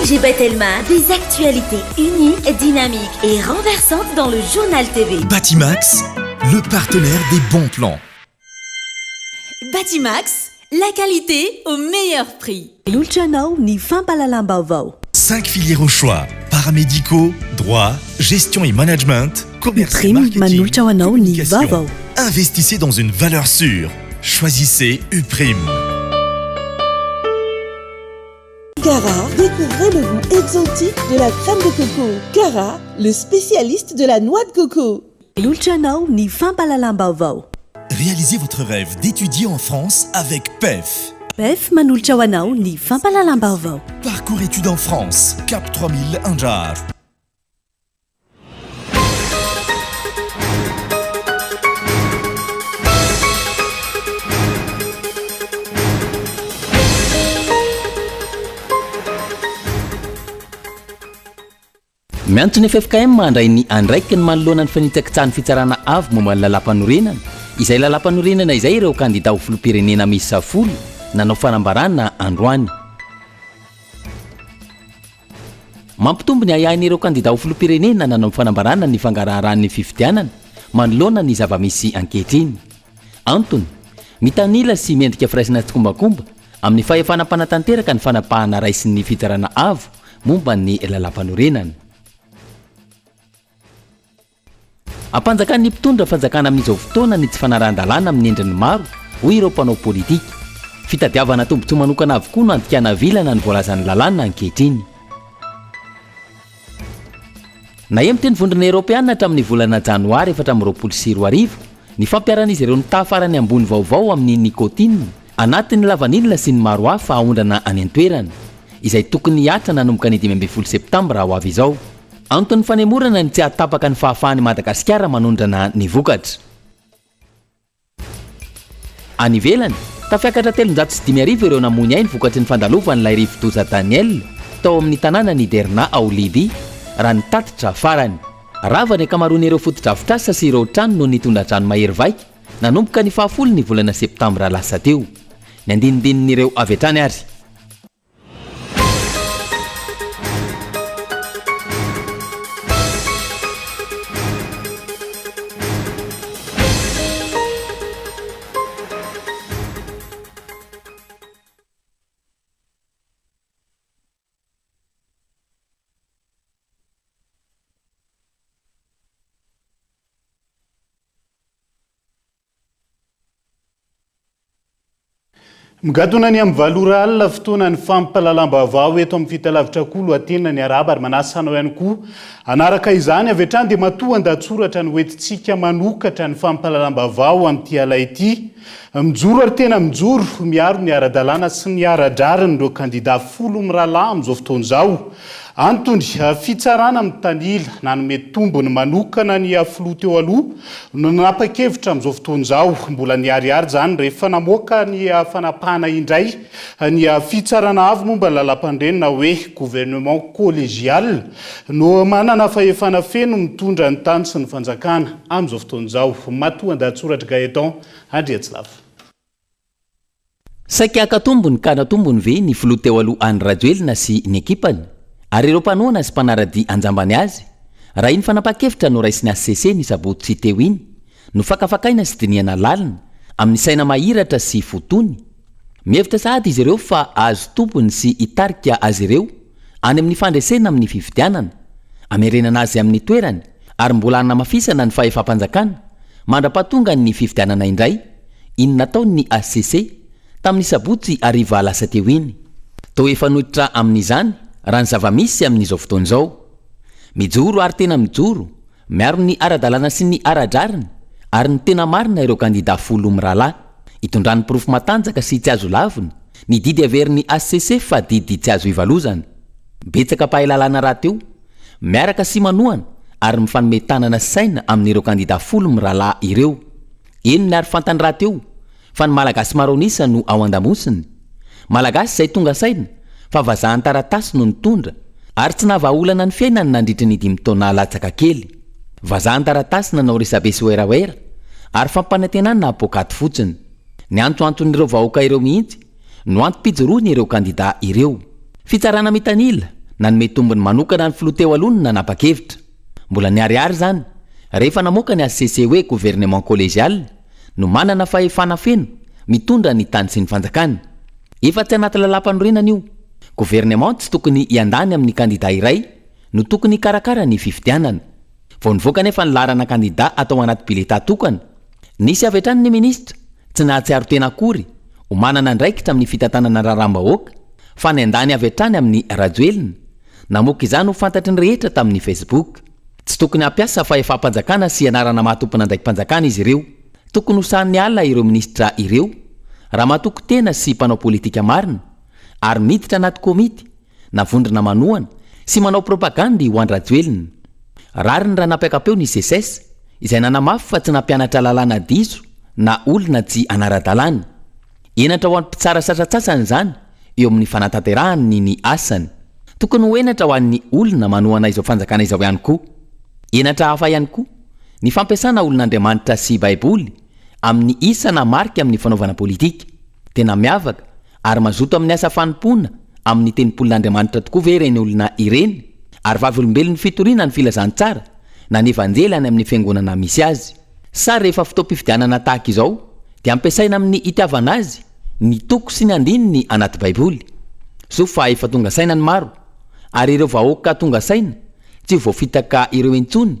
Ange Telma, des actualités uniques, dynamiques et renversantes dans le journal TV. Batimax, le partenaire des bons plans. Batimax, la qualité au meilleur prix. Lulchanao ni fampalalam-baovao. 5 filières au choix. Paramédicaux, droit, gestion et management, commerce et Prime marketing, manulchawanao ni communication. vavao. Investissez dans une valeur sûre. Choisissez Uprime. Cara, découvrez le goût exotique de la crème de coco. Cara, le spécialiste de la noix de coco. Lulchanao ni fampalalam-baovao. Réalisez votre rêve d'étudier en France avec PEF. PEF manulchawanao ni fampalalam-baovao. Parcours études en France, Cap 3000 Anjar. Miantso ny FFKM mandray ny andraikiny manoloana ny fanitsakitsahany fitsarana avy momba ny lalam-panorenana. Izay lalam-panorenana izay ireo kandida ho filoham-pirenena miisa 10 nanao fanambarana androany. Mampitombo ny ahiahin'ireo kandida ho filoham-pirenena nanao fanambarana ny fangaraharan'ny fifidianana manoloana ny zava-misy ankehitriny. Antony, mitanila sy miendrika firaisana tsy kombakomba amin'ny fahefana mpanatanteraka ny fanapahana raisin'ny fitsarana avo momba ny lalam-panorenana. Ampanjakan'ny mpitondra fanjakana amin'izao fotoana ny tsy fanarahan-dalàna amin'ny endriny maro hoy ireo mpanao politika. Fitadiavana tombotsoa manokana avokoa no andikana vilana ny voalazan'ny lalàna ankehitriny. Na eo miteny vondrona Eropeana hatramin'ny volana Janoary 2024 ny fampiaran'izy ireo ny tafarany ambony vaovao amin'ny nikotina anatin'ny lavanilina sy ny maro hafa ahondrana any an-toerana izay tokony hiatra nanomboka ny 15 Septambra ho avy izao. Antony fanemorana ny tsy hatapaka ny fahafahan'i Madagasikara manondrana ny vokatra. Any ivelany, tafiakatra 705 ireo namony ainy vokatry ny fandalovan'ilay Rivodoza Daniel tao amin'ny tanàna ny Derna ao Liby raha ny tatitra farany. Rava ny akamaroan'ireo fotodrafitrasa sy ireo trano no nitondra-drano mahery vaika nanomboka ny 10 ny volana Septambra lasa teo. Ny andinindin'ireo avy hatrany ary. Migadona ny amin'ny valora alina fotoana ny fampalalam-baovao eto amin'ny fitalavitra kolo atena ny araba ary manasanao ihany koa. Anaraka izany avy hatrany dia matoa andatsoratra ny hoentintsika manokatra ny fampalalam-baovao amin'ity ala ity. Mijoro ary tena mijoro miaro ny ara-dalàna sy ny ara-drariny ireo kandida 10 mirahalahy amin'izao fotoana izao. Antony fitsarana amin'ny tanila nanome tombony manokana ny filoha teo aloha no nanapa-kevitra amin'izao fotoana izao. Mbola niariary zany rehefa namoaka ny fanapahana indray ny fitsarana avy momba ny lalam-pandrenona hoe gouvernement collégial no manana fahefana feno mitondra ny tany sy ny fanjakana amin'izao fotoana izao. Matoa andatsoratra Gaëtan Andriatsilava. Saika akatombony ka natombony ve ny filoha teo aloha Anny Rajoelina sy ny ekipany. Ary ireo mpanoana sy mpanarady anjambany azy, raha iny fanapa-kevitra no raisiny ACC ny sabotsy sy teo iny, no fakafakaina sy dinihana lalina amin'ny saina mahiratra sy fotony. Mihevitra sahady izy ireo fa azo tompony sy hitarika azy ireo any amin'ny fandresena amin'ny fifidianana, amerenana azy amin'ny toerany ary mbola hanamafisana ny fahefam-panjakana mandra-pahatonga ny fifidianana indray iny nataony ACC tamin'ny sabotsy ariva lasa teo iny. Tao efa nohitra amin'izany raha ny zava-misy amin'izao fotoana izao. Mijoro ary tena mijoro, miaro ny ara-dalàna sy ny ara-drariny ary ny tena marina ireo kandida 10 mirahalahy. Itondrany pirofo matanjaka sy tsy azo lavina, ny didy averin'ny ACC fa didy tsy azo ivalozana. Betsaka pahalalana raha teo, miaraka sy manohana ary mifanome tanana saina amin'ireo kandida 10 mirahalahy ireo. Eny ny ary fantany raha teo, fa ny malagasy maronisa no ao andamosiny. Malagasy izay tonga saina fa vazahan taratasy no nitondra ary tsy navaolana ny fiainany nandritra ny 5 taona latsaka kely. Vazahan taratasy nanao resabe sy oeraoera ary fampanantenana apokaty fotsiny. Ny antsoantson'ireo vahoaka ireo mihitsy no antopijoroany ireo kandida ireo. Fitsarana mitanila nanome tombony manokana ny filoteo alony nanapa-kevitra mbola niariary zany rehefa namoaka ny ACC hoe gouvernement collégial no manana fahefana feno mitondra ny tany sy ny fanjakana efa tsy anaty lalam-panorenana io gouvernement tsy tokony iandany amin'ny kandida iray no tokony karakara ny fifidianana vao nivoaka nefa ny larana kandida atao anaty bileta tokana nisy avy hatrany ny ministra tsy nahatsiaro tena akory ho manana ndraikitra amin'ny fitantanana raharam-bahoaka fa niandany avy hatrany amin'ny rajoelina namoaka izany ho fantatry ny rehetra tamin'ny Facebook tsy tokony hampiasa fahefam-panjakana sy anarana mahatompona andraiki-panjakana izy ireo tokony ho sahan'ny alina ireo ministra ireo raha mahatoky tena sy mpanao politika marina ary miditra anaty komity navondrona manoana sy manao propaganda ho andrajoelina rary ny raha napiakapeo ny CSS izay nanamafy fa tsy nampianatra lalàna diso na olona tsy anara-dalàna enatra ho an'ny mpitsara sasatsasany zany eo amin'ny fanatanterahany ny asany tokony ho enatra ho an'ny olona manoana izao fanjakana izao ihany koa enatra hafa ihany koa ny fampiasana olon'Andriamanitra sy baiboly amin'ny isa na marika amin'ny fanaovana politika tena miavaka ary mazoto amin'ny asa fanompona amin'ny tenimpolon'Andriamanitra tokoa ve ireny olona ireny ary vavolombelon'ny fitoriana ny filazantsara na ny evanjely any amin'ny fiangonana misy azy sa rehefa fotoam-pifidianana tahaka izao dia ampiasaina amin'ny itiavana azy ny toko sy ny andininy anaty baiboly so fa efa tonga saina ny maro ary ireo vahoaka tonga saina tsy voafitaka ireo intsony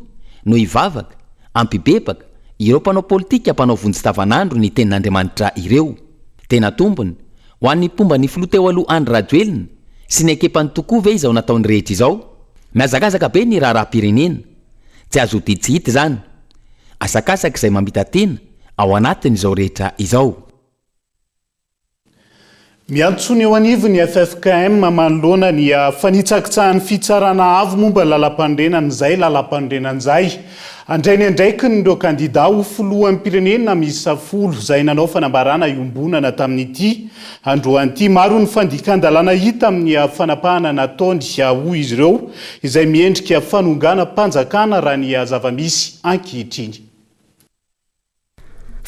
no ivavaka ampibebaka ireo mpanao politika mpanao vonjy-tavanandro ny tenin'Andriamanitra ireo tena tombony ho an'ny mpomba ny filoteo aloha Andry Rajoelina sy ny ekepany tokoa ve izao nataony rehetra izao miazakazaka be ny raharaha-pirenena tsy azo didy tsy hita zany asakasaka izay mambita tena ao anatiny izao rehetra izao miantsony eo anivo ny FFKM manoloana ny fanitsakitsahan'ny fitsarana avo momba lalam-pandrenan'izay lalam-pandrenan'izay andrainy andraiky nireo kandida ho filohan'ny pirenena miisa 10 izay nanao fanambarana iombonana tamin'ity androan'ity maro ny fandikan-dalàna hita amin'ny fanapahana nataony hoy izy ireo izay miendrika fanongana mpanjakana raha ny zava-misy ankehitriny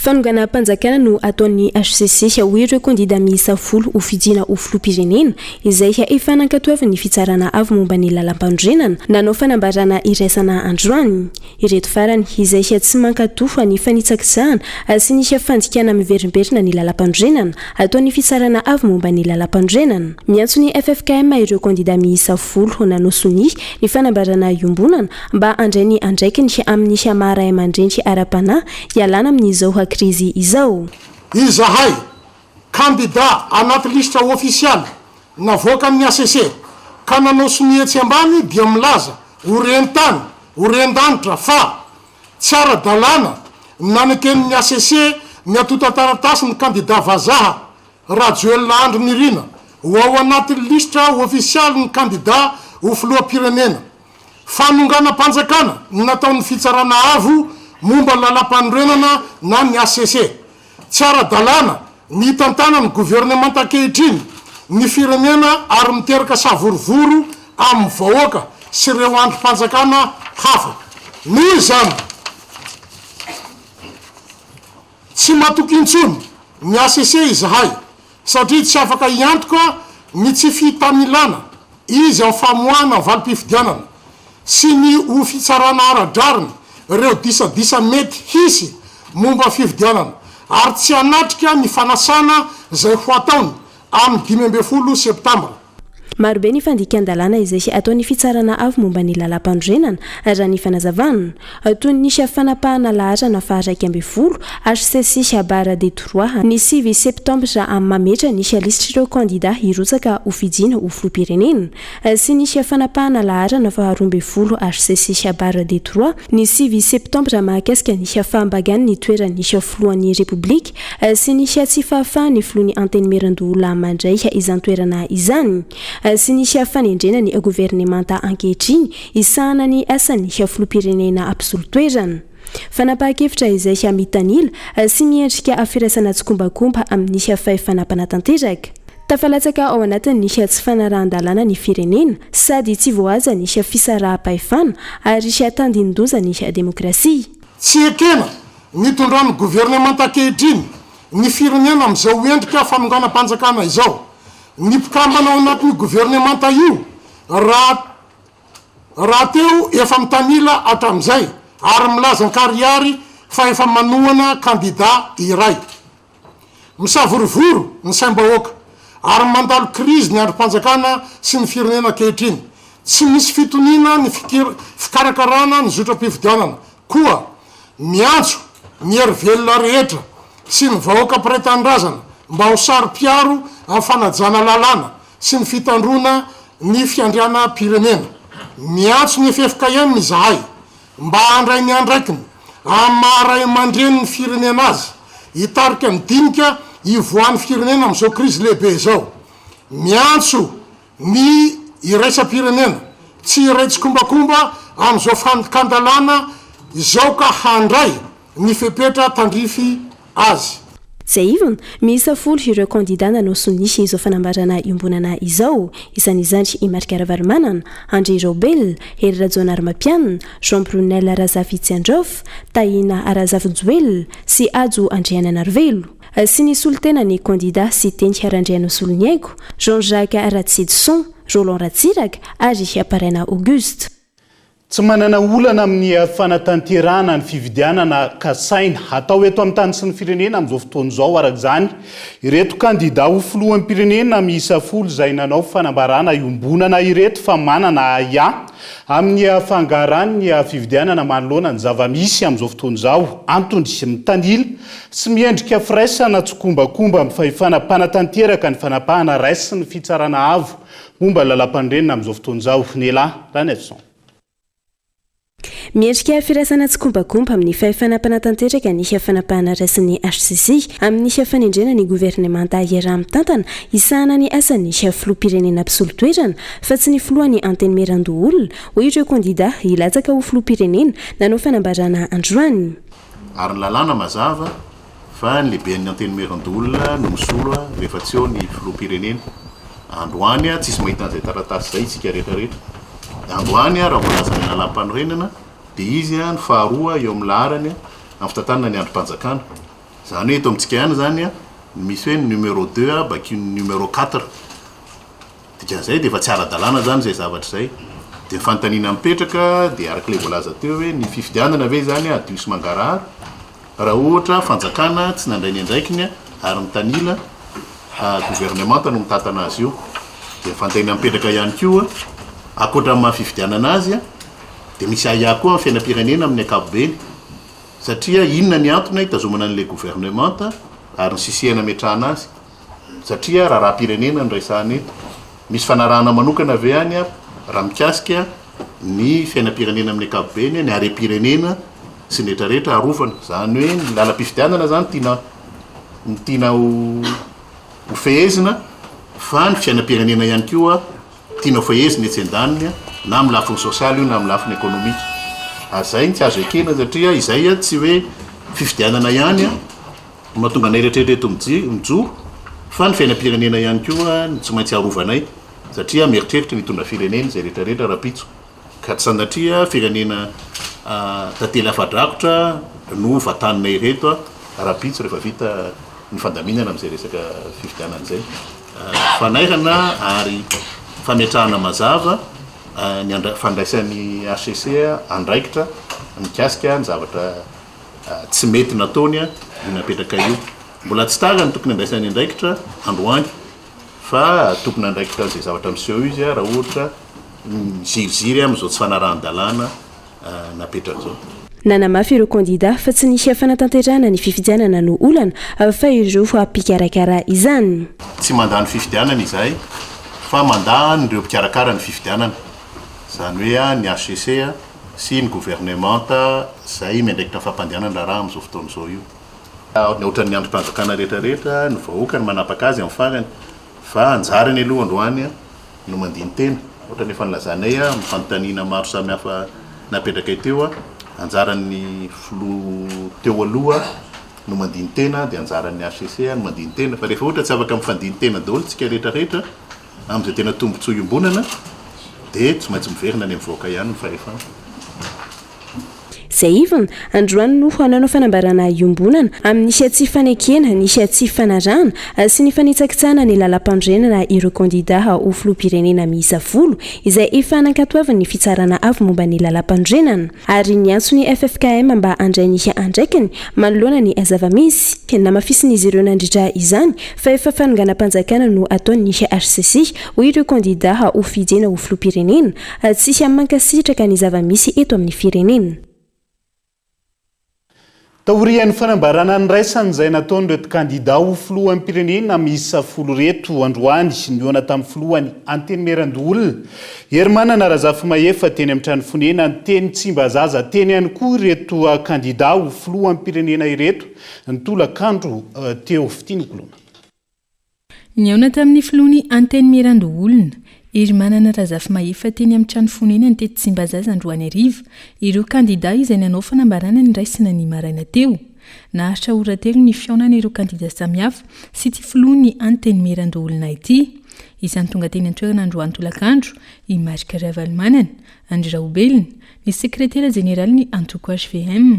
fanongana mpanjakana no ataon'ny HCC hoy ireo kandida miisa 10 ho fidiana ho filoham-pirenena izay efa nankatoavy ny fitsarana avo momba ny lalam-pandrenana nanao fanambarana iraisana androany ireto farany izay tsy mankatofa ny fanitsakitsahana sy ny fandikana miverimberina ny lalam-pandrenana ataon'ny fitsarana avo momba ny lalam-pandrenana miantso ny FFKM ireo kandida miisa 10 nanao soni ny fanambarana iombonana mba andrainy andraikiny amin'ny maharay aman-dreny ara-panahy ialana amin'izao krizi izao izahay kandida anaty listra ofisialy navoaka amin'ny ACC ka nanao somihetsy ambany dia milaza orentany orendanitra fa tsara dalàna naneken'ny ACC miatota taratasy ny kandida vazaha Rajoelina Andry Nirina ho ao anaty listra ofisialy ny kandida ho filoham-pirenena fanongana mpanjakana nataon'ny fitsarana avo momba lalam-panorenana na ny ACC tsara dalàna ny tantana ny gouvernement ankehitriny ny firenena ary miteraka savorovoro amin'ny vahoaka sy ireo androm-panjakana hafa noho izany tsy matoky intsony ny ACC izahay satria tsy afaka iantoka ny tsy fitamilana izy ao famoahana valim-pifidianana sy ny ho fitsarana ara-drariny ireo disadisa mety hisy momba fifidianana ary tsy anatrika ny fanasana izay ho ataony amin'ny 12 septambra marobe ny fandikan-dalàna izay ataon'ny fitsarana avo momba ny lalam-pandrenana raha ny fanazavana toy ny fanapahana lahatra na faharaiky amby 10 HCC barra de 3 ny 6 septambra amin'ny mametra ny lisitra ireo kandida hirotsaka ho fidiana ho filoham-pirenena sy ny fanapahana lahatra na faharoamby 10 HCC barra de 3 ny 6 septambra mahakasika ny fahambagany ny toeran'ny filohan'ny republika sy ny tsy fahafahan'ny filohan'ny anteny merandola mandray izany toerana izany sy ny fanendrena ny gouvernemanta ankehitriny isahana ny asany filoham-pirenena absolutoerana fanapahakevitra izay mitanila sy miendrika firaisana tsokombakomba amin'ny fahefana-panatanteraka tafalatsaka ao anatin'ny tsy fanarahan-dalàna ny firenena sady tsy voaza ny fisaraha-pahefana ary tandindondoza ny demokrasia tsy ekena nitondrany gouvernemanta ankehitriny ny firenena amin'izao endrika fanongana mpanjakana izao ny mpikambana ao anatin'ny gouvernemanta io raha teo efa mitanila hatram'izay ary milaza nkariary fa efa manoana kandida iray misavorovoro ny saim-bahoaka ary mandalo krizy ny androm-panjakana sy ny firenena kehitriny tsy misy fitonina ny fikarakarana ny zotram-pividianana koa miantso ny hery-velona rehetra sy ny vahoaka mpiray-tanindrazana mba ho sary-piaro amin'ny fanajana lalàna sy ny fitandrona ny fiandriana pirenena miantso ny FFKM izahay mba handray ny andraikiny amin'ny maharay mandreny ny firenena azy hitarika midinika ivoan'ny firenena amin'izao krizy lehibe zao miantso ny iraisam-pirenena tsy iraitsy kombakomba amin'izao fanikandalana izao ka handray ny fepetra tandrify azy zay ivona miisa folo ireo kandida nanao sonisy izao fanambarana iombonana izao isan'izany i Marc Ravalomanana, André Robel, Hery Rajoana Armapianina, Jean Brunel Razafy-Tsiandrof, Taina Arazafy-Joel sy Ajo Andriananarivelo sy ny solotena ny kandida sy teny Arandriana Soloniaiko, Jean-Jacques Ratsidson, Roland Ratsiraka ary Aparaina Auguste. Tsy manana olana amin'ny fanatanterana ny fividianana kasaina atao eto amin'ny tany sy ny firenena amin'izao fotoana izao araka izany ireto kandida ho filohan'ny pirenena miisa folo izay nanao fanambarana iombonana ireto fa manana ia amin'ny fangarany ny fividianana manoloana ny zava-misy amin'izao fotoana izao antony mitanila sy miendrika firaisana tsy kombakomba amin'ny fanapahan-tanteraka ny fanapahana raisy sy ny fitsarana avo momba lalam-pandrenina amin'izao fotoana izao Nela Ranelson. Miendrika firaisana tsy kombakomba amin'ny fanapahan-tanteraka ny fanapahana raisin'ny HCC amin'ny fanendrena ny gouvernemanta iaraha mitantana isahana ny asan'ny filoham-pirenena mpisolo-toerana fa tsy ny filohan'ny anteny merandoholona ho ireo kandida hilatsaka ho filoham-pirenena nanao fanambarana androany ary lalàna mazava fa ny lehiben'ny anteny merandoholona no misolo rehefa tsy eo ny filoham-pirenena androany tsisy mahita an'izay taratasy zay isika rehetrarehetra androany raha volazany lalam-panorenana dia izy ny faharoa eo amin'ny laharany amin'ny fitantanana ny androm-panjakana zany hoe eto amintsika ihany zany misy hoe numéro 2 bakeo numéro 4 dikan'izay dia efa tsy ara-dalàna zany zay zavatra zay dia ny fanontaniana mipetraka dia arak'ilay voalaza teo hoe ny fifidianana ve zany adio sy mangarahara raha ohatra fanjakana tsy nandray ny andraikiny ary mitanila gouvernemanta no mitantana azy io dia ny fanontaniana mipetraka ihany koa akoatra amin'ny fifidianana azy dia misy aia koa amin'ny fiainam-pirenena amin'ny ankapobeny satria inona ny antony hitazomana an'ilay gouvernemanta ary ny sisihana metrahana azy satria raha pirenena ny raisahana eto misy fanarahana manokana ave any raha mikasika ny fiainam-pirenena amin'ny ankapobeny ny are-pirenena sy ny rehetrarehetra arofana zany hoe ny lalam-pifidianana zany tiana ho fehezina fa ny fiainam-pirenena ihany koa tiana ho fehezina etsy an-daniny na amin'ny lafiny sosialy io na amin'ny lafiny ekonomika zay ny tsy azo ekena satria izay tsy hoe fifidianana ihany mahatonga anay rehetrarehetra eto mijoro fa ny fiainam-pirenena ihany koa tsy maintsy arovana satria mieritreritra mitondra firenena zay rehetrarehetra rapitso ka tsy sanatria firenena tantely afadrakotra no vatanina ireto rapitso rehefa vita ny fandaminana amin'izay resaka fifidianana zay fanairana ary fametrahana mazava ny fandraisan'ny HCC andraikitra mikasika ny zavatra tsy mety nataony napetraka io mbola tsy tara ny tokony andraisan'ny andraikitra androany fa tokony andraikitra zay zavatra miseho izy raha ohatra ziriziry amin'izao tsy fanarahan-dalàna napetraka zao nanamafy ireo kandida fa tsy nisy fanatanterana ny fifidianana no olana fa ireo mpikarakara izany tsy mandany fifidianana izahay fa mandany ireo mpikarakara ny fifidianana zany hoe ny HCC sy ny gouvernemanta zay miandraikitra ny fampandehanana raha amin'izao fotoana izao io ny ohatran'ny androm-panjakana rehetrarehetra ny vahoaka ny manapaka azy amin'ny farany fa anjarany aloha androany no mandiny tena ohatran'ny efa nilazanay amin'ny fanontaniana maro samihafa napetraka teo anjaran'ny filoha teo aloha no mandiny tena dia anjaran'ny HCC no mandiny tena fa rehefa ohatra tsy afaka mifandiny tena daholo tsika rehetrarehetra amin'izay tena tombontsoa iombonana dia tsy maintsy miverina ny mivoaka ihany ny fahefana. izay ivana androany no hananao fanambarana iombonana amin'nisy atsy fanekena nisy atsy fanarana sy ny fanitsakitsana ny lalam-pandrenana ireo kandida ho filoham-pirenena miisa 10 izay efa nankatoavany ny fitsarana avy momba ny lalam-pandrenana ary ny antso ny FFKM mba andray ny andraikiny manoloana ny zava-misy namafisin'izy ireo nandritra izany fa efa fanonganam-panjakana no ataony ny HCC ho ireo kandida ho fijena ho filoham-pirenena tsisy amin'ny mankasitraka ny zava-misy eto amin'ny firenena. Taorian'ny fanambarana ny raisany izay nataon'ireo kandida ho filoham-pirenena miisa 10 reto androany niona tamin'ny filohany Anteny Merandoolina. Ery manana Razafy Mahefa teny amin'ny trano fonena ny teny Tsimbazaza teny ihany koa ireto kandida ho filoham-pirenena ireto ny tolakandro teo Fitinikolona. Niona tamin'ny filohany Anteny Merandoolina. Ery manana Razafy Mahefa teny amin'ny trano fonena ny teny Tsimbazaza androany ariva ireo kandida izay nanao fanambarana ny raisina ny maraina teo. Naharitra ora telo ny fiaonana ireo kandida samihafa sy ty filohany Anteny Merandoolina ity. Isany tonga teny an-toerana androany tolakandro i Marika Ravalomanana, Andry Raobelina, ny sekretera jeneraly ny antoko HVM,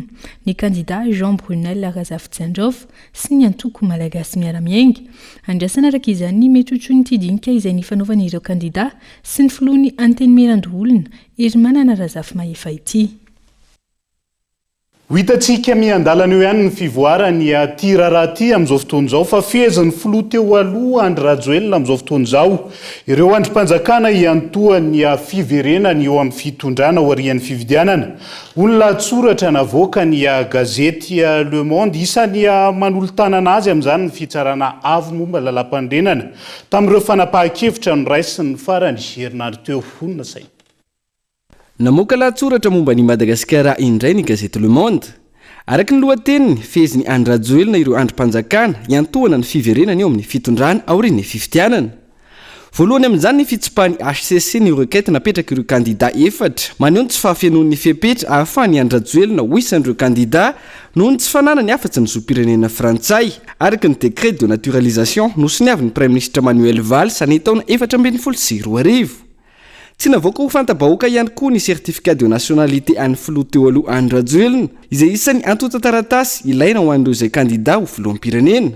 ny kandida Jean Brunel Razafy Tsandraofa sy ny antoko malagasy miara-miainga. Andrasana araka izany ny metrotro ny tidinika izay nifanaovana ireo kandida sy ny filohany Anteny Merandoolina ery manana Razafy Mahefa ity. Ho hitantsika miandalana eo ihany ny fivoarany ty raharaha ty amin'izao fotoana izao fa fehezan'ny filoha teo aloha Andry Rajoelina amin'izao fotoana izao. Ireo andrim-panjakana iantoany fiverenany eo amin'ny fitondrana ao aorian'ny fividianana. Olona tsoratra navoaka ny gazety Le Monde isany manolo-tanana azy amin'izany ny fitsarana avy momba lalam-pandrenana tamin'ireo fanapahan-kevitra no raisin'ny farany herinandro teo honina saina. Namoaka lahatsoratra momba ny Madagasikara indray ny gazety Le Monde. Araky ny lohateniny fehezin'ny Andry Rajoelina ireo andrim-panjakana iantohana ny fiverenana eo amin'ny fitondrana aorian'ny fifidianana. Voalohany amin'izany ny fitsipahany HCC ny requête napetraka ireo kandida efatra maneho ny tsy fahafianoan'ny fepetra ahafahany Andry Rajoelina ho isan'ireo kandida noho ny tsy fananany afa-tsy ny zoam-pirenena Frantsay araka ny décret de naturalisation nosoniavin'ny Prime Ministre Manuel Valls any taona 2024. Tsy navoaka ho fanta-bahoaka ihany koa ny certificat de nationalité an'ny filoha teo aloha Andry Rajoelina izay isan'ny antota taratasy ilaina ho an'ireo izay kandida ho filoham-pirenena.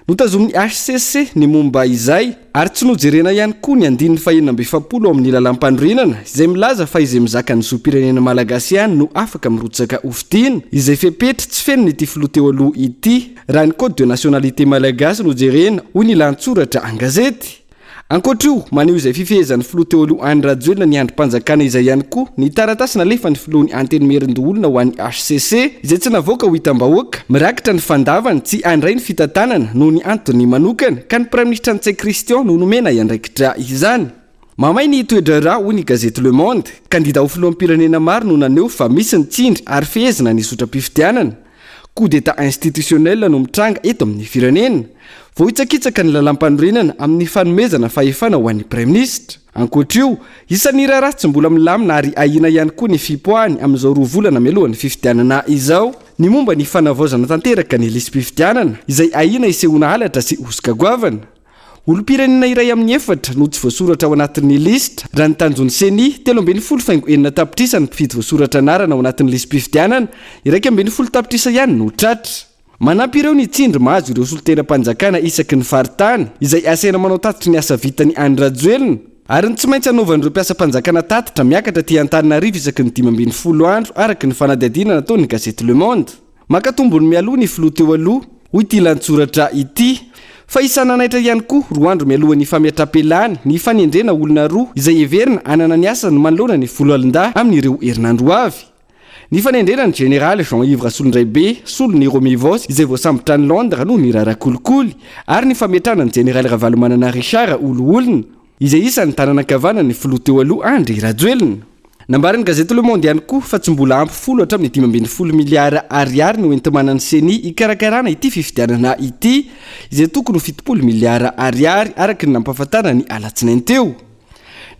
Notazomin'ny HCC ny momba izay ary tsy nojerena ihany koa ny 970 amin'ny lalam-pandrenana izay milaza fa izay mizaka ny zoam-pirenena malagasy ihany no afaka mirotsaka hofidiana izay fepetra tsy feno n'ity filoha teo aloha ity raha ny code de nationalité malagasy nojerena hoy ny lantsoratra an-gazety. Ankoatra io, maneho izay fifehezan'ny filoha teo aloha Andry Rajoelina ny andrim-panjakana izay ihany koa ny taratasy nalefa ny filohany Anteny Merandoolina ho an'ny HCC izay tsy navoaka ho hitam-bahoaka mirakitra ny fandavany tsy andray ny fitantanana noho ny antony manokana ka ny Prime Ministre Antsay Christian no nomena iandraikitra izany. Mamay ny toedrara hoy ny gazety Le Monde, kandida ho filoham-pirenena maro no naneho fa misy ny tsindry ary fehezana ny sotram-pifidianana. Coup d'état institutionnel no mitranga eto amin'ny firenena. Vao hitsakitsaka ny lalam-pandrenana amin'ny fanomezana fahefana ho an'ny Prime Ministre. Ankoatra io, isan'ny raharaha tsy mbola milamina ary ahina ihany koa ny fipoahany amin'izao 2 volana mialohan'ny fifidianana izao. Ny momba ny fanavaozana tanteraka ny lisam-pifidianana izay ahina isehoana halatra sy osika goavana. Olom-pirenena iray amin'ny 4 no tsy voasoratra ao anatin'ny lista raha ny Tanjony Seny 30.4 tapitrisa ny mpifidy voasoratra anarana ao anatin'ny lisam-pifidianana, 1.10 tapitrisa ihany no tratra. Manampy ireo ny tsindry mahazo ireo solon-tena-panjakana isaky ny faritany izay asaina manao tatitra ny asa vitany Andry Rajoelina ary ny tsy maintsy hanaovan'ireo mpiasa-panjakana tatitra miakatra ty Antananarivo isaky ny 15 andro araka ny fanadihadiana nataon'ny gazety Le Monde. Makatombony mialoha ny filoha teo aloha hoy ity lantsoratra ity fa isananaitra ihany koa 2 andro mialohan'ny fametram-pelany ny fanendrena olona roa izay everina anana ny asa ny manoloana ny folo alindahy amin'ireo herinandro avy. Ny fanendrena ny général Jean-Yves Rasolondraibe solon'ny Romivos izay voasambotra ny Londres noho ny rarakolikoly ary ny fametrana ny général Ravalomanana Richard olo-olona izay isan'ny tananakavana ny filoha teo aloha Andry Rajoelina. Nambaran'ny gazety Le Monde ihany koa fa tsy mbola ampy 10 hatramin'ny 15 miliara ariary no entimanan'ny Seny ikarakarana ity fifidianana ity izay tokony 70 miliara ariary araka ny nampahafantarana ny alatsinainy teo.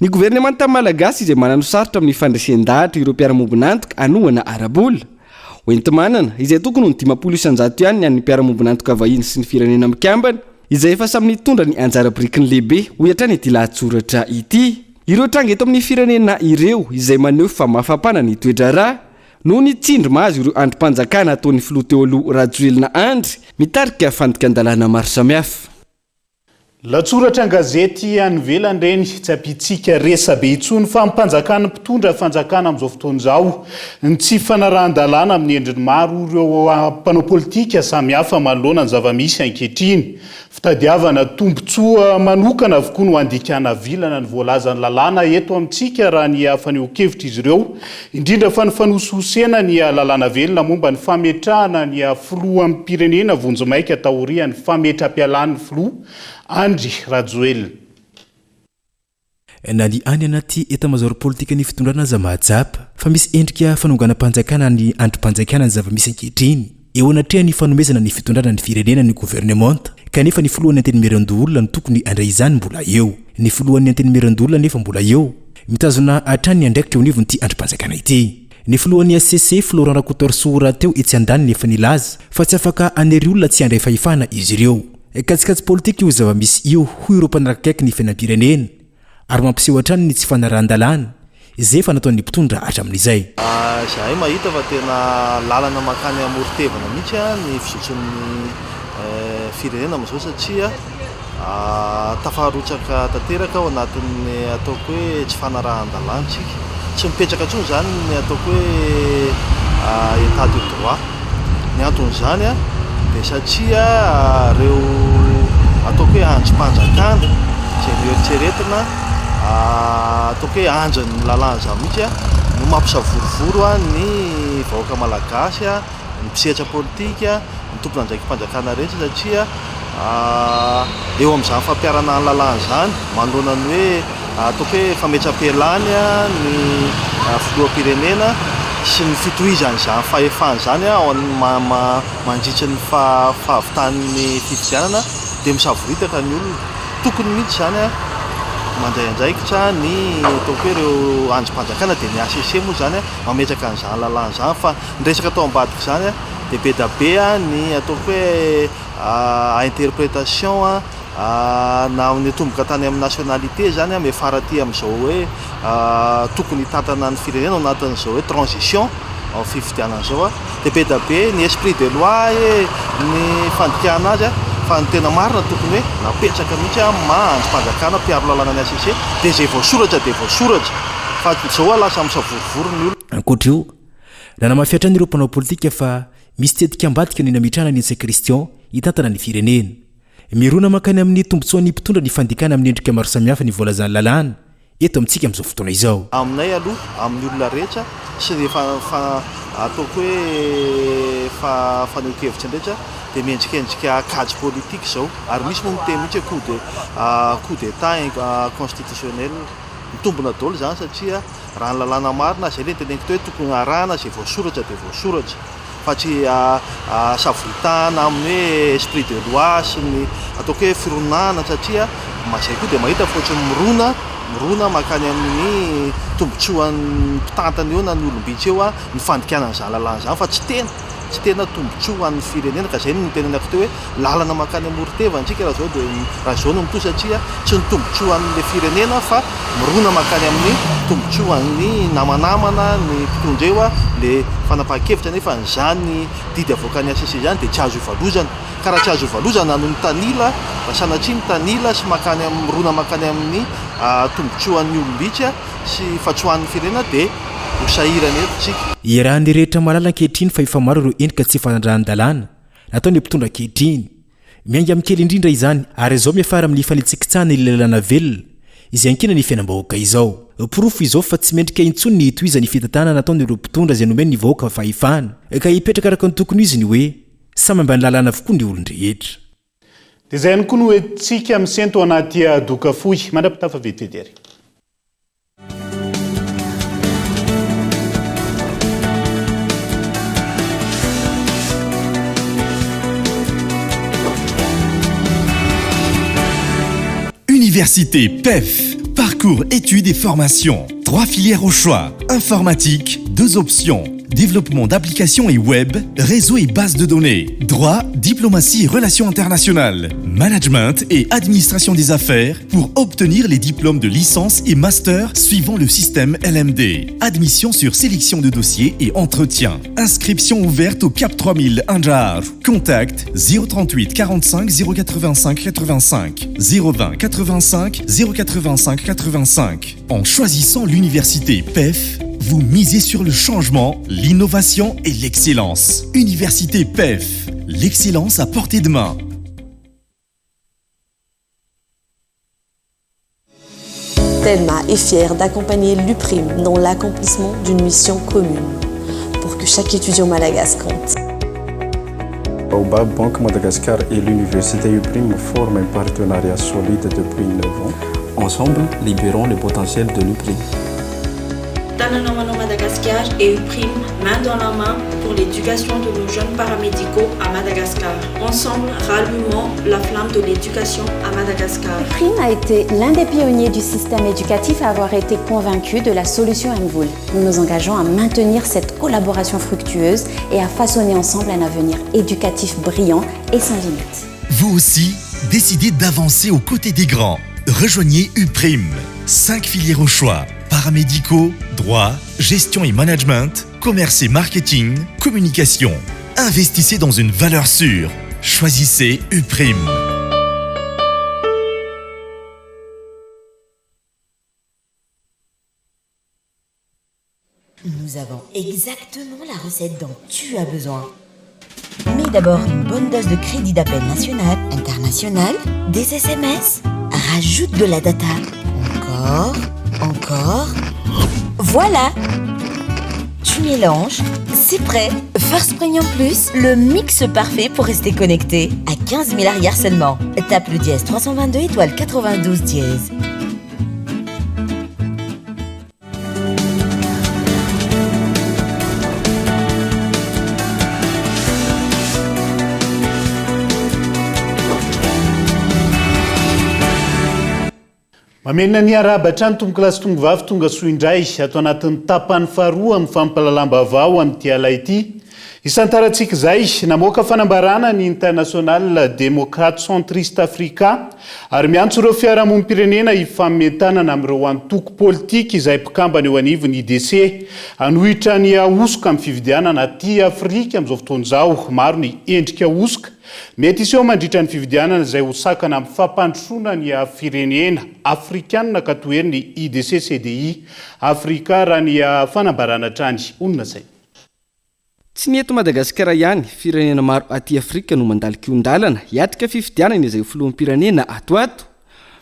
Ny gouvernemanta malagasy izay manano sarotra amin'ny fandresen-dahatra ireo mpiara-mombonantoka anohana arabola. Entimanana izay tokony ny 50% ihany ny mpiara-mombonantoka vahiny sy ny firenena mikambana izay efa samy nitondra ny anjara birikiny lehibe ho hatrany ity lahatsoratra ity. Ireo tranga eto amin'ny firenena ireo izay maneho fa mafapana ny toedrara no nitsindroma azy ireo androm-panjakana ataon'ny filoha teo aloha rajoelina andry mitarika fandika an-dalàna maro samihafa. Latsoratra an-gazety anyvelany reny tsy ampitsika resabe intsony fa mpanjakana mpitondra fanjakana amin'izao fotoan'izao ny tsy fanarahan-dalàna amin'ny endriny maro ireo mpanao politika samihafa manoloana ny zava-misy ankehitriny. Fitadiavana tombotsoa manokana avokoa no andikana vilana ny voalazany lalàna eto amintsika raha ny faneho-kevitra izy ireo, indrindra fa ny fanosohosena ny lalàna velona momba ny fametrahana ny filoha amin'ny pirenena vonjomaika taorian'ny fametram-pialan'ny filoha Andry Rajoelina. Na ny any anaty etamajoro politika ny fitondrana za mahajapa fa misy endrika fanonganam-panjakana ny androm-panjakana ny zava-misy ankehitriny eo anatrehany fanomezana ny fitondrana ny firenena ny gouvernemanta kanefa ny filohan'ny antenimieran-dolona no tokony andray izany mbola eo. Ny filohan'ny antenimieran-dolona nefa mbola eo mitazona hatrany ny andraikitra eo anivony ty androm-panjakana ity. Ny filohan'ny ACC Florent Rakotorsora teo etsy andany nefa nilaza fa tsy afaka anery olona tsy andray fahefana izy ireo. Katsikatsi politika io zava-misy io hoy ireo mpanaraka ny fiainam-pirenena ary mampiseho hatrany ny tsy fanarahan-dalàna izay fa nataon'ny mpitondra hatramin'izay. Zahay mahita fa tena lalana makany amorotevana mihitsy ny fisotson'ny firenena amin'izao satria tafaharotsaka tanteraka ao anatin'ny ataoko hoe tsy fanarahan-dalàna tsika. Tsy mipetraka intsony zany ny ataoko hoe état de droit. Ny anton'izany dia satria reo ataoko hoe androm-panjakana izay noeritreretina ataoko hoe anjan'ny lalàna zany mihitsy no mampisavorivoro ny vahoaka malagasy, ny mpisehatra politika, ny tompona andraiki-panjakana rehetra satria eo amin'izany fampiarana ny lalàna zany manoloana ny hoe ataoko hoe fametram-pialany ny filoham-pirenena sy ny fitohizany zany fahefany zany ao mandritra ny fahavitan'ny fifidianana dia misavoritaka ny olona. Tokony mihitsy zany mandray andraikitra ny ataoko hoe ireo androm-panjakana dia ny ACC moa zany mametraka an'izany lalàna zany fa ny resaka atao ambadika zany dia be da be ny ataoko hoe interprétation na ny tomboka tany amin'ny nationalité zany me faraty amin'izao hoe tokony tantana ny firenena anatin'izao hoe transition ao fifidianana zao dia be da be ny esprit de loi ny fandikana azy fa ny tena marina tokony hoe napetraka mihitsy androm-panjakana mpiaro lalàna ny ACC dia izay voasoratra dia voasoratra fa zao lasa misavorovoro ny olona. Ankoatra io nanamafiatrany ireo mpanao politika fa misy tetika ambadika ny namitrana ny Saint Christian hitantana ny firenena. Mirona makany amin'ny tombotsoan'ny mpitondra ny fandikana amin'ny endrika maro samihafa ny voalazany lalàna eto amintsika amin'izao fotoana izao. Aminay aloha amin'ny olona rehetra sy ny ataoko hoe faneho-kevitra rehetra dia miendrikendrika kajy politika zao ary misy moa miteny mihitsy coup d'état constitutionnel mitombona daholo zany satria raha ny lalàna marina zay le teneniko teo hoe tokony arahana zay voasoratra dia voasoratra fa tsy savoritana amin'ny hoe esprit de loi sy ny ataoko hoe fironana satria mazay koa dia mahita fotsiny mirona makany amin'ny tombotsoan'ny mpitantana eo na ny olombitsy eo ny fandikanana zany lalàna zany fa tsy tena tombotsoan'ny firenena ka zay ny tenenako teo hoe lalana makany amorotevana antsika raha zao no mitohy satria tsy ny tombotsoan'le firenena fa mirona makany amin'ny tombotsoan'ny namanamana ny mpitondra eo le fanapahan-kevitra nefa nyzany didy avoakan'ny ACC zany dia tsy azo ivalozana ka raha tsy azo ivalozana no ny tanila sanatria ny tanila sy mirona makany amin'ny tombotsoan'ny olombitsy sy fatsoan'ny firenena dia hosahirana eto tsika. Iraha ny rehetra malala ankehitriny fa efa maro ireo endrika tsy fanandrahan-dalàna nataony mpitondra ankehitriny miainga amin'ny kely indrindra izany ary izao miafara amin'ny fanitsikitsahana ny lalàna velona izay ankina ny fiainam-bahoaka izao. Porofo izao fa tsy mendrika intsony ny tohizany fitantanana nataony ireo mpitondra izay nomeny ny vahoaka fahefana ka hipetraka araka ny tokony izy ny hoe samy ambany lalàna avokoa ny olon-drehetra. Dia izay ihany koa no hoentsika misento anaty doka fohy mandrapitafa vetivety. Université PEF, parcours études et formations. 3 filières au choix. Informatique, 2 options. développement d'applications et web, réseau et bases de données, droit, diplomatie et relations internationales, management et administration des affaires pour obtenir les diplômes de licence et master suivant le système LMD. Admission sur sélection de dossiers et entretien. Inscription ouverte au Cap 3000 Anjar. Contact 038 45 085 85 020 85 085 85. En choisissant l'université PEF, vous misez sur le changement, l'innovation et l'excellence. Université PEF, l'excellence à portée de main. Telma est fière d'accompagner l'UPRIM dans l'accomplissement d'une mission commune pour que chaque étudiant monégasque compte. Baobab Banque Madagascar et l'université UPRIM forment un partenariat solide depuis 9 ans. Ensemble, libérons le potentiel de l'UPRIM. Tananamano Madagascar et UPRIM, main dans la main pour l'éducation de nos jeunes paramédicaux à Madagascar. Ensemble, rallumons la flamme de l'éducation à Madagascar. UPRIM a été l'un des pionniers du système éducatif à avoir été convaincu de la solution Envoul. Nous nous engageons à maintenir cette collaboration fructueuse et à façonner ensemble un avenir éducatif brillant et sans limite. Vous aussi, décidez d'avancer aux côtés des grands. Rejoignez UPRIM. 5 filières au choix. Paramédicaux, droit, gestion et management, commerce et marketing, communication. Investissez dans une valeur sûre. Choisissez UPRIM. Nous avons exactement la recette dont tu as besoin. Mais d'abord, une bonne dose de crédit d'appel national, international, des SMS. Rajoute de la data. Encore. Voilà. Tu mélanges, c'est prêt. First Premium Plus, le mix parfait pour rester connecté. À 15 000 arrières seulement. Tape le dièse 322 étoile 92 dièse. Mamena ny arabatra ny tomboka lasy tongo vavy tonga soa indray atao anatin'ny tapany faharoa amin'ny fampalalam-bavao amin'ity ala ity. Isantarantsika izay namoaka fanambarana ny International Démocrate Centriste Africa ary miantso ireo fiarahamonim-pirenena hifametanana amin'ireo antoko politika izay mpikambana eo anivon'ny IDC anohitra ny ahosoka amin'ny fividianana aty Afrika amin'izao fotoana izao. Maro ny endrika ahosoka mety iseho mandritra ny fividianana izay hosakana amin'ny fampandrosoana ny firenena afrikanina ka toery ny IDC CDI Afrika raha ny fanambarana hatrany onona zay. Tsy ny eto Madagasikara ihany, firenena maro aty Afrika no mandalo kiondalana hiatrika fifidianana izay filoham-pirenena ato.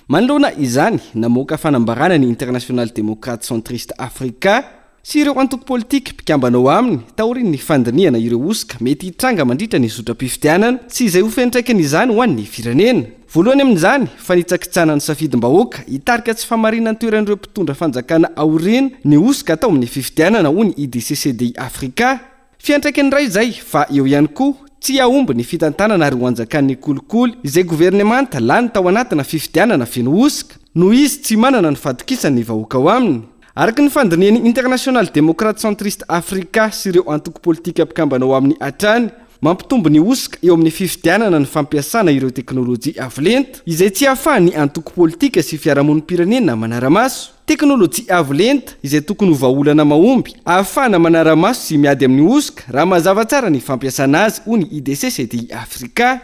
Manoloana izany, namoaka fanambarana ny International Démocrate Centriste Africa sy ireo antoko politika mpikambana ao aminy taoriny ny fandiniana ireo osika mety hitranga mandritra ny sotram-pifidianana sy izay ho fentraikany izany ho an'ny firenena. Voalohany amin'izany, fanitsakitsana ny safidim-bahoaka hitarika tsy famarinana toeran'ireo mpitondra fanjakana aoriana ny osika atao amin'ny fifidianana ho ny IDC CDI Afrika. Fiantraikany iray izay fa eo ihany koa tsy ahomby ny fitantanana ary ho anjakan'ny kolikoly izay governemanta lany tao anatina fifidianana feno osika no izy tsy manana ny fatokisan'ny vahoaka ao aminy. Araka ny fandinian'ny International Démocrate Centriste Africa sy ireo antoko politika mpikambana ao amin'ny hatrany, mampitombo ny osika eo amin'ny fifidianana ny fampiasana ireo teknôlôjia avolenta izay tsy ahafahan'ny antoko politika sy fiarahamonim-pirenena manara-maso. Teknôlôjia avolenta izay tokony ho vahaolana mahomby ahafahana manara-maso sy miady amin'ny osika raha mazava tsara ny fampiasana azy ho ny IDC CDI Afrika.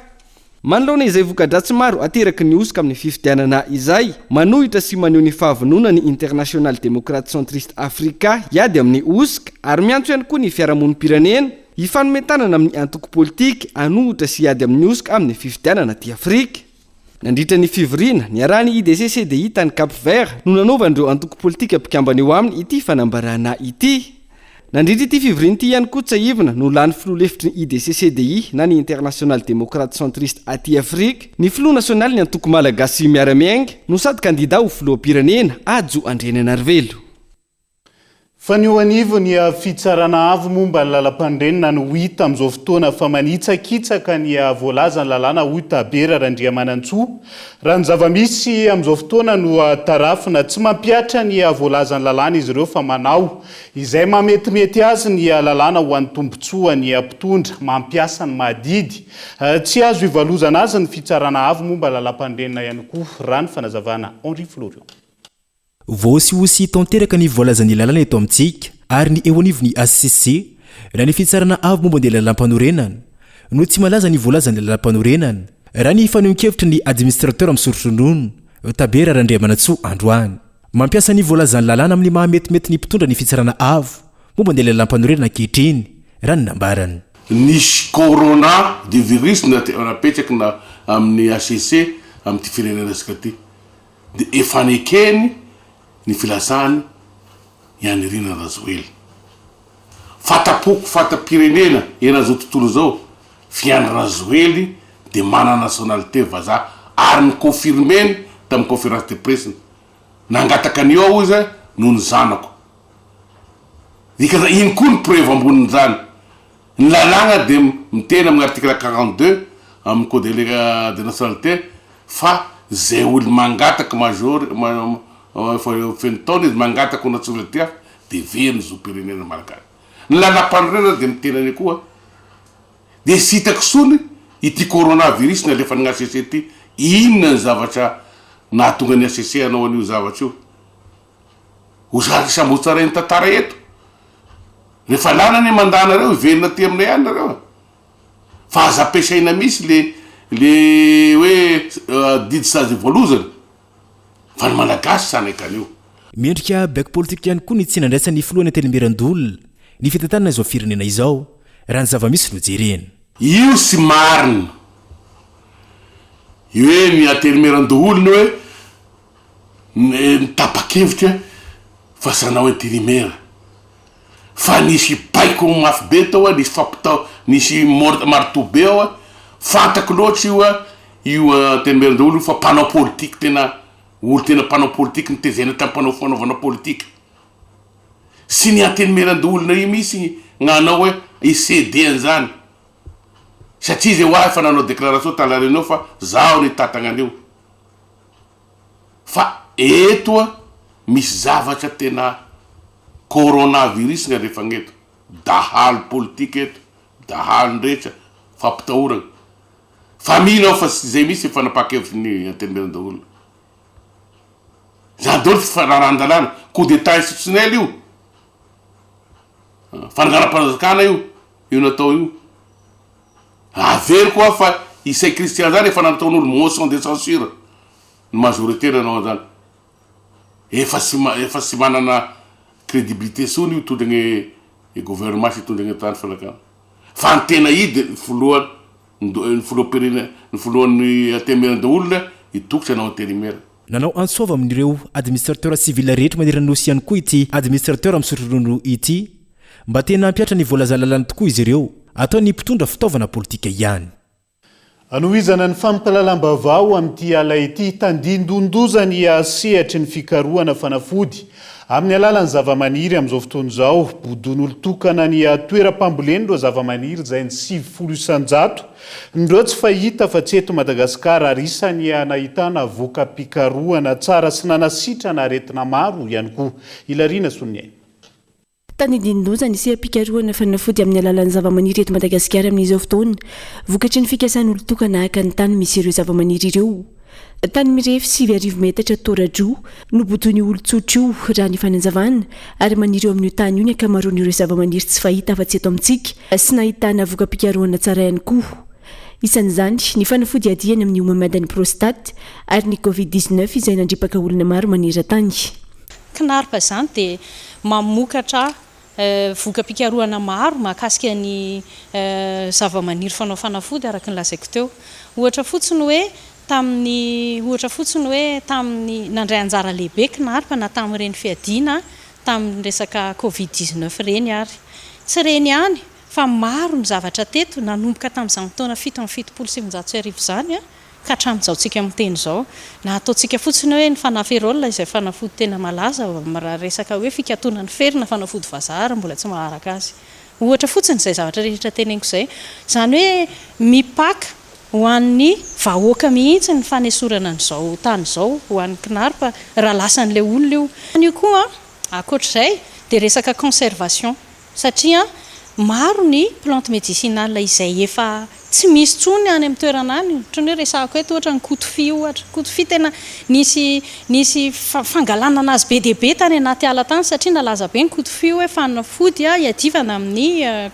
Manoloana izay voka-dratsy maro ateraky ny osika amin'ny fifidianana izay, manohitra sy maneho ny fahavonona ny International Démocrate Centriste Africa hiady amin'ny osika ary miantso ihany koa ny fiarahamonim-pirenena hifanometanana amin'ny antoko politika anohitra sy hiady amin'ny osika amin'ny fifidianana aty Afrika. Nandritra ny fivoriana, ny arahany IDC CDI tany Cap Vert no nanaovan'ireo antoko politika mpikambana eo aminy ity fanambarana ity. Nandritra ity fivoriana ity ihany koa tsahivana no lany filoha lefitry ny IDC CDI na ny International Démocrate Centriste aty Afrika, ny filoha nasionaly ny antoko malagasy miara-miainga no sady kandida ho filoham-pirenena Adzo Andriananarivelo. fa ny eo anivo ny fitsarana avy momba ny lalam-pandrenina no hita amin'izao fotoana fa manitsakitsaka ny voalaza ny lalàna Otabera Randriamanantsoa. Raha ny zava-misy amin'izao fotoana no tarafina tsy mampiatra ny voalaza ny lalàna izy ireo fa manao izay mametimety azy ny lalàna ho an'ny tombontsoa ny mpitondra mampiasa ny mahadidy. Tsy azo ivalozana azy ny fitsarana avy momba lalam-pandrenina ihany koa. Raha ny fanazavana Henri Florian. Voasiosy tanteraka ny voalazan'ny lalàna eto amintsika ary ny eo anivony ACC raha ny fitsarana avy momba ny lalam-panorenana no tsy malaza ny voalazan'ny lalam-panorenana raha ny fanehoan-kevitra ny administrateur amin'ny sorotronono Tabera Randriamanantsoa androany mampiasa ny voalazan'ny lalàna amin'ny mahametimety ny mpitondra ny fitsarana avy momba ny lalam-panorenana ankehitriny raha ny nambarany. Nisy corona de virus napetraky na amin'ny ACC amin'ity firenena asika ty de efa nekeny ny filazany Yanirina Razoely. Fatapoko fatapirenena enazao tontolo zao Fiandry Razoely de mana nationalité vazaha ary ny confirmeny tamin'ny conférence de presse nangataka an'io ao izy noho ny zanako. Dikaza iny koa ny preuve ambonin'ny zany. Ny lalàna de miteny amin'ny article 42 amin'ny code de nationalité fa zay olo mangataka major fenton izy mangataka ho nationalité de very zo pirenena malagasy. Ny lalam-panorenana de mitenany koa de sy hitako sony ity coronavirus na alefa ny ACC ty inona ny zavatra nahatonga ny ACC anao an'io zavatra io. Ho sambotsarainy tantara eto. Rehefa lana ny mandanareo ivelona ty aminay any nareo. Fa aza ampiasaina misy le hoe didy sazy voalozany. Fa ny malagasy sanaka an'io. Miendrika baik politika ihany koa ny tsy nandraisan'ny filohan'ny Antenimiran-dolona ny fitantanana izao firenena izao raha ny zava-misy no jerena. Io sy marina. Io hoe ny Antenimiran-dolona hoe nitapa-kevitra fa sanao intérimaire. Fa nisy paiko mafy be tao nisy fampitao nisy marteau be ao fantako loatra io Antenimiran-dolona fa mpanao politique tena olo tena mpanao politique nitezena tamin'ny fanaovana politique. Sy ny Antenimiran-dolona io misy gnanao hoe ICD an'izany. Satria zay hoahy fa nanao déclaration talarenao fa zaho ny tatagna an'io. Fa eto misy zavatra tena coronavirus nga rehefa gneto. Dahalo politique eto, dahalo ndretra, fampitahorana. Fa mino fa zay misy fanapakevitry ny Antenimiran-dolona. J'adore fararandalana coup d'état institutionnel io. Fanagaram-panjakana io natao io. Avery koa fa isay Christian zany efa nataon'olo motion de censure. Ny majorité nanao zany. Efa sy manana crédibilité sony io tondragne gouvernement sy tondragne tany fanakana. Fa ny tena idy ny filohan'ny Antenimiran-dolona itokotry anao intérimaire. Nanao antsova amin'ireo administrateur civil rehetra maneran'osy ihany koa ity administrateur amin'ny sororono ity mba tena ampiatra ny voalazan-lalàna tokoa izy ireo atao ny mpitondra fitaovana politika ihany. Anohizana ny fampahalalam-baovao amin'ity ala ity tandindondoza ny sehatry ny fikarohana fanafody amin'ny alalan'ny zavamaniry amin'izao fotoana izao bodon'olo tokana ny toeram-pamboleny ireo zavamaniry izay ny 700 ndreo tsy fahita fa tsy eto Madagasikara ary isany nahitana voka-pikarohana tsara sy nanasitrana aretina maro ihany koa. Ilarina Soniaina. Tandindondoza ny seha-pikarohana fanafody amin'ny alalan'ny zavamaniry eto Madagasikara amin'izao fotoana vokatry ny fikasan'olo tokana haka ny tany misy ireo zavamaniry ireo. Tany mirefy 7 metatra toradro no bodony olon-tsotra io raha ny fananjavana ary maniry eo amin'io tany io ny akamaroan'ireo zavamaniry tsy fahita fa tsy eto amintsika sy nahitana voka-pikarohana tsara ihany koa. Isan'izany ny fanafody adiany amin'ny homamadany prostate ary ny Covid-19 izay nandripaka olona maro maneran-tany. Knarpa zany dia mamokatra voka-pikarohana maro mahakasika ny zavamaniry fanao fanafody araka ny lazaiko teo. Ohatra fotsiny hoe tamin'ny nandray anjara lehibe Knarpa na tamin'ireny fiadiana tamin'ny resaka Covid-19 reny ary. Tsy reny ihany fa maro ny zavatra teto nanomboka tamin'izany taona 7 sy 7 zany ka hatramin'izao tsika miteny zao na ataontsika fotsiny hoe ny fanaferola izay fanafody tena malaza resaka hoe fikatona ny ferina fanafody vazahara mbola tsy maharaka azy ohatra fotsiny izay zavatra rehetra teneniko izay zany hoe mipaka ho an'ny vahoaka mihitsy ny fanesorana n'izao tany izao ho an'ny knarpa raha lasan'ilay olona io io koa akoatr'izay dia resaka conservation satria maro ny plante médicinale izay efa tsy misy tsony any amin'ny toerana any ohatrany hoe resako eto ohatra ny kotofi ohatra kotofi tena nisy fangalana anazy be dia be tany anaty ala tany satria nalaza be ny kotofi hoe fanafody iadivana amin'ny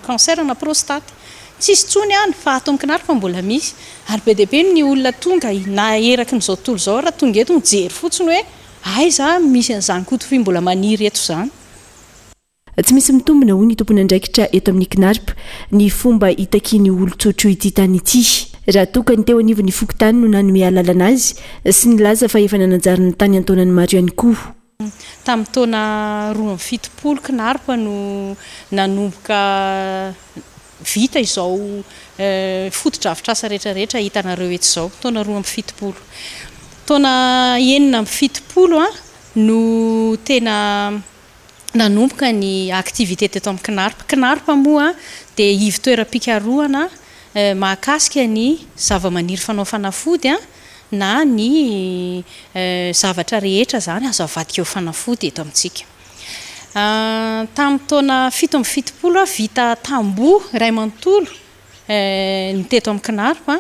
cancer na prostate tsisy tsony any fa ato amin'ny knarpa mbola misy ary be dia be ny olona tonga na eraky n'izao tontolo izao raha tonga eto mijery fotsiny hoe aiza misy an'izany kotofi mbola maniry eto izany tsy misy mitombona hoy ny tompony andraikitra eto amin'ny knarp ny fomba hitakiny olo-tsotro ity tany ity raha toka ny teo anivo ny fokontany no nanome alalana azy sy ny laza fa efa nananjary ny tany antaonany maro ihany koa tamin'ny taona 2007 knarpa no nanomboka vita izao fotodrafitrasa rehetrarehetra hitanareo eto izao taona 2007 taona 2007 no tena nanomboka ny aktivité teto amin'ny knarpa knarpa moa dia ivy toeram-pikarohana mahakasika ny zavamaniry fanao fanafody na ny zavatra rehetra zany azo avadika eo fanafody eto amintsika tamin'ny taona 770 vita tamboho ray manontolo ny teto amin'ny knarpa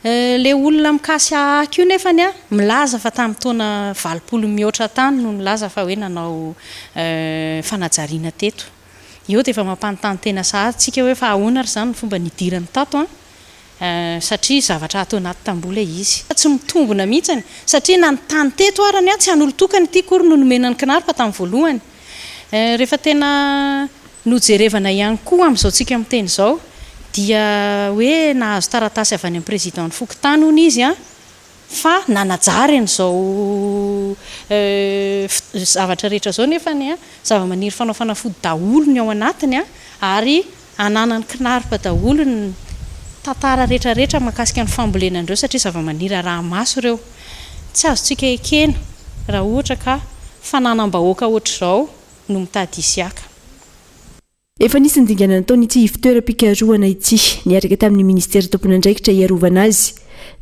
le olona mikasy ahaka io nefany milaza fa tamin'ny taona 20 mihoatra tany no milaza fa hoe nanao fanajariana teto io dia efa mampanontany tena sahatsika hoe fa ahoana ry zany ny fomba nidirany tato satria zavatra atao anaty tamboho ilay izy tsy mitombona mihitsy satria na ny tany teto arany tsy han'olo-tokany ity kory no nomenany knarpa tamin'ny voalohany rehefa tena nojerevana ihany koa amin'izao tsika miteny izao dia hoe nahazo taratasy avy any amin'ny président ny fokontany hono izy fa nanajary an'izao zavatra rehetra zao nefany zavamaniry fanao fanafody daholo ny ao anatiny ary ananany knarpa daholo ny tantara rehetrarehetra mahakasika ny fambolenandreo satria zavamaniry raha maso ireo tsy azontsika ekena raha ohatra ka fananam-bahoaka ohatr'izao no mitady isy aka efa nisy nydingana nataony ity ivitoeram-pikarohana ity niaraka tamin'ny ministera tompony andraikitra hiarovana azy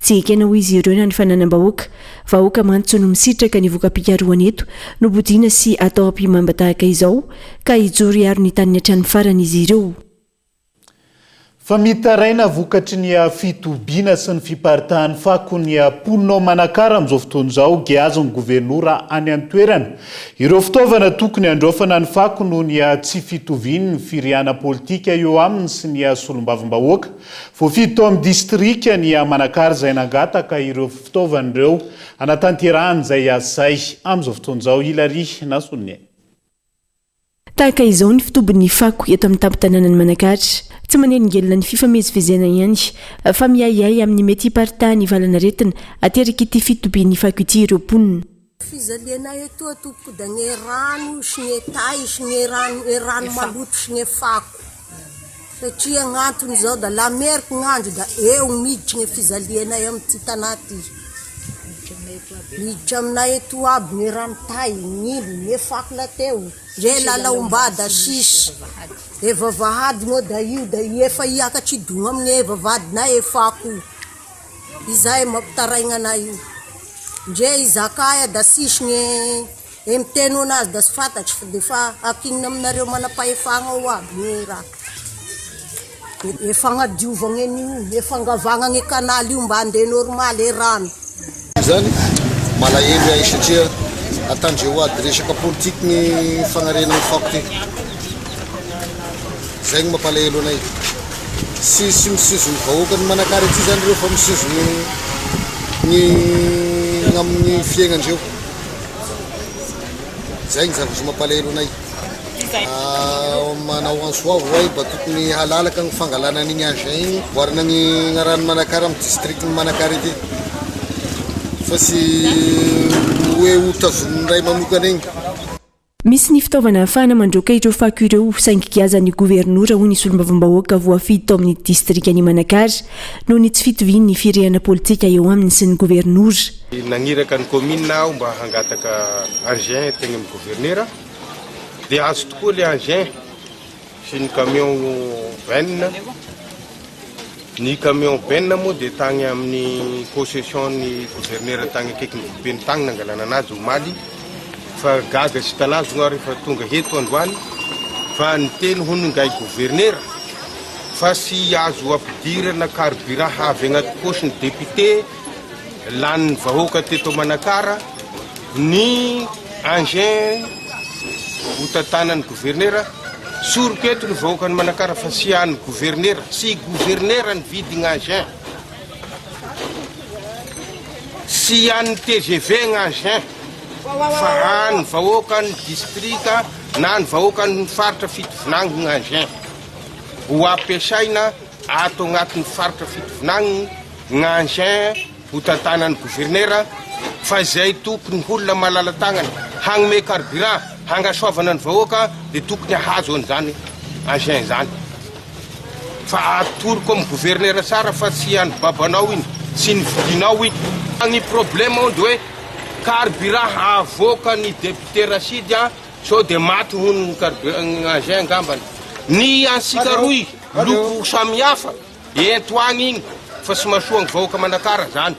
tsy ekena ho izy ireo na ny fananam-bahoaka vahoaka mantso no misitraka ny voka-pikarohana eto no bodina sy atao ampimamba tahaka izao ka hijory aro ny tany hatrany farany izy ireo fa mitaraina vokatry ny fitobiana sy ny fiparitahan'ny fako ny pononao manakara amin'izao fotoana izao giazon'ny gouvernoura any an-toerana ireo fitaovana tokony andraofana ny fako noho ny tsy fitoviany ny firiana politika eo aminy sy ny solombavim-bahoaka voafidy tao amin'ny distrika ny manakara izay nangataka ireo fitaovana ireo anatanterahany izay azay amin'izao fotoana izao Hilary Nasonne tahaka izao ny fitobin'ny fako eto amin'ny tampitanànany manakatra tsy manengelina ny fifamezivezena ihany fa miayay amin'ny mety hiparitahany valana retina ateraka ity fitobian'ny fako ity ireo ponina fizaliana eto tompo da ny rano sy ny tay sy ny rano maloto sy ny fako satria gn'antony zao da lameriko gn'andro da eo miditry ny fizaliana eo amin'ity tanà ty miditra aminay eto aby ny rano tay gn'ilo ny fako lateo re lalaombada sisy evavahady moa da io da efa iakatry dogna amin'ny evavadinay efako izay mampitaraigna anay io ndre izakaya da sisy ny miteno anazy da sy fantatry fa defa akinina aminareo manapahefagna ao aby ny raha efagnadiovagna an'io efangavagna ny kanaly io mba andeha normal e rano zany malahelo ay satria atandreo ady resaka politique ny fagnarena ny fako ty zay ny mampalahelo anay sy misizo ny vahoaka ny manakary aty zany reo fa misizo ny amin'ny fiaignandreo zay ny zavatra mampalahelo anay manao ansoavo ay mba tokony halalaka ny fangalana an'igny agent igny voarina ny gnarany manakary amin'ny district ny manakary ity fa sy hoe hotazon'ny ray manokana igny misy ny fitaovana ahafahana mandroaka ireo fako ireo saingikiazan'ny governora ho nisy olombavambahoaka voafidy tao amin'ny distrika ny Manakary noho ny tsy fitoviany ny firehana politika eo aminy sy ny governora. Nagniraka ny commune aho mba hangataka engin tegna amin'ny gouvernera dia azo tokoa le engin sy ny camion benina. Ny camion benina moa dia tagny amin'ny possession ny gouvernera tagny akaiky ny beny tagny nangalana anazy omaly fa gaga sy talazona rehefa tonga heto androany fa ny teny hono ngay gouvernera fa sy azo ampidirana carburant avy agnaty posy ny député lan'ny vahoaka teto Manakara ny engin hotantanan'ny gouvernera soroko eto ny vahoaka ny Manakara fa sy an'ny gouvernera sy gouvernera ny vidigny engin sy an'ny TGV ny engin fa any vahoaka ny distrika na ny vahoaka ny faritra fitovinany ny engin ho ampiasaina ato agnatin'ny faritra fitovinany ny engin ho tantanan'ny gouvernera fa izay tokony olona malala tagnana hagnome carburant hangasoavana ny vahoaka dia tokony hahazo an'izany engin zany fa atoroko amin'ny gouvernera tsara fa tsy any babanao iny sy ny vidinao iny. Ny problème ondy hoe carburant avoaka ny député Rasidy sao dia maty hono ny engin angambany ny ansika roy loko samihafa ento agny igny fa sy masoa ny vahoaka Manakara zany.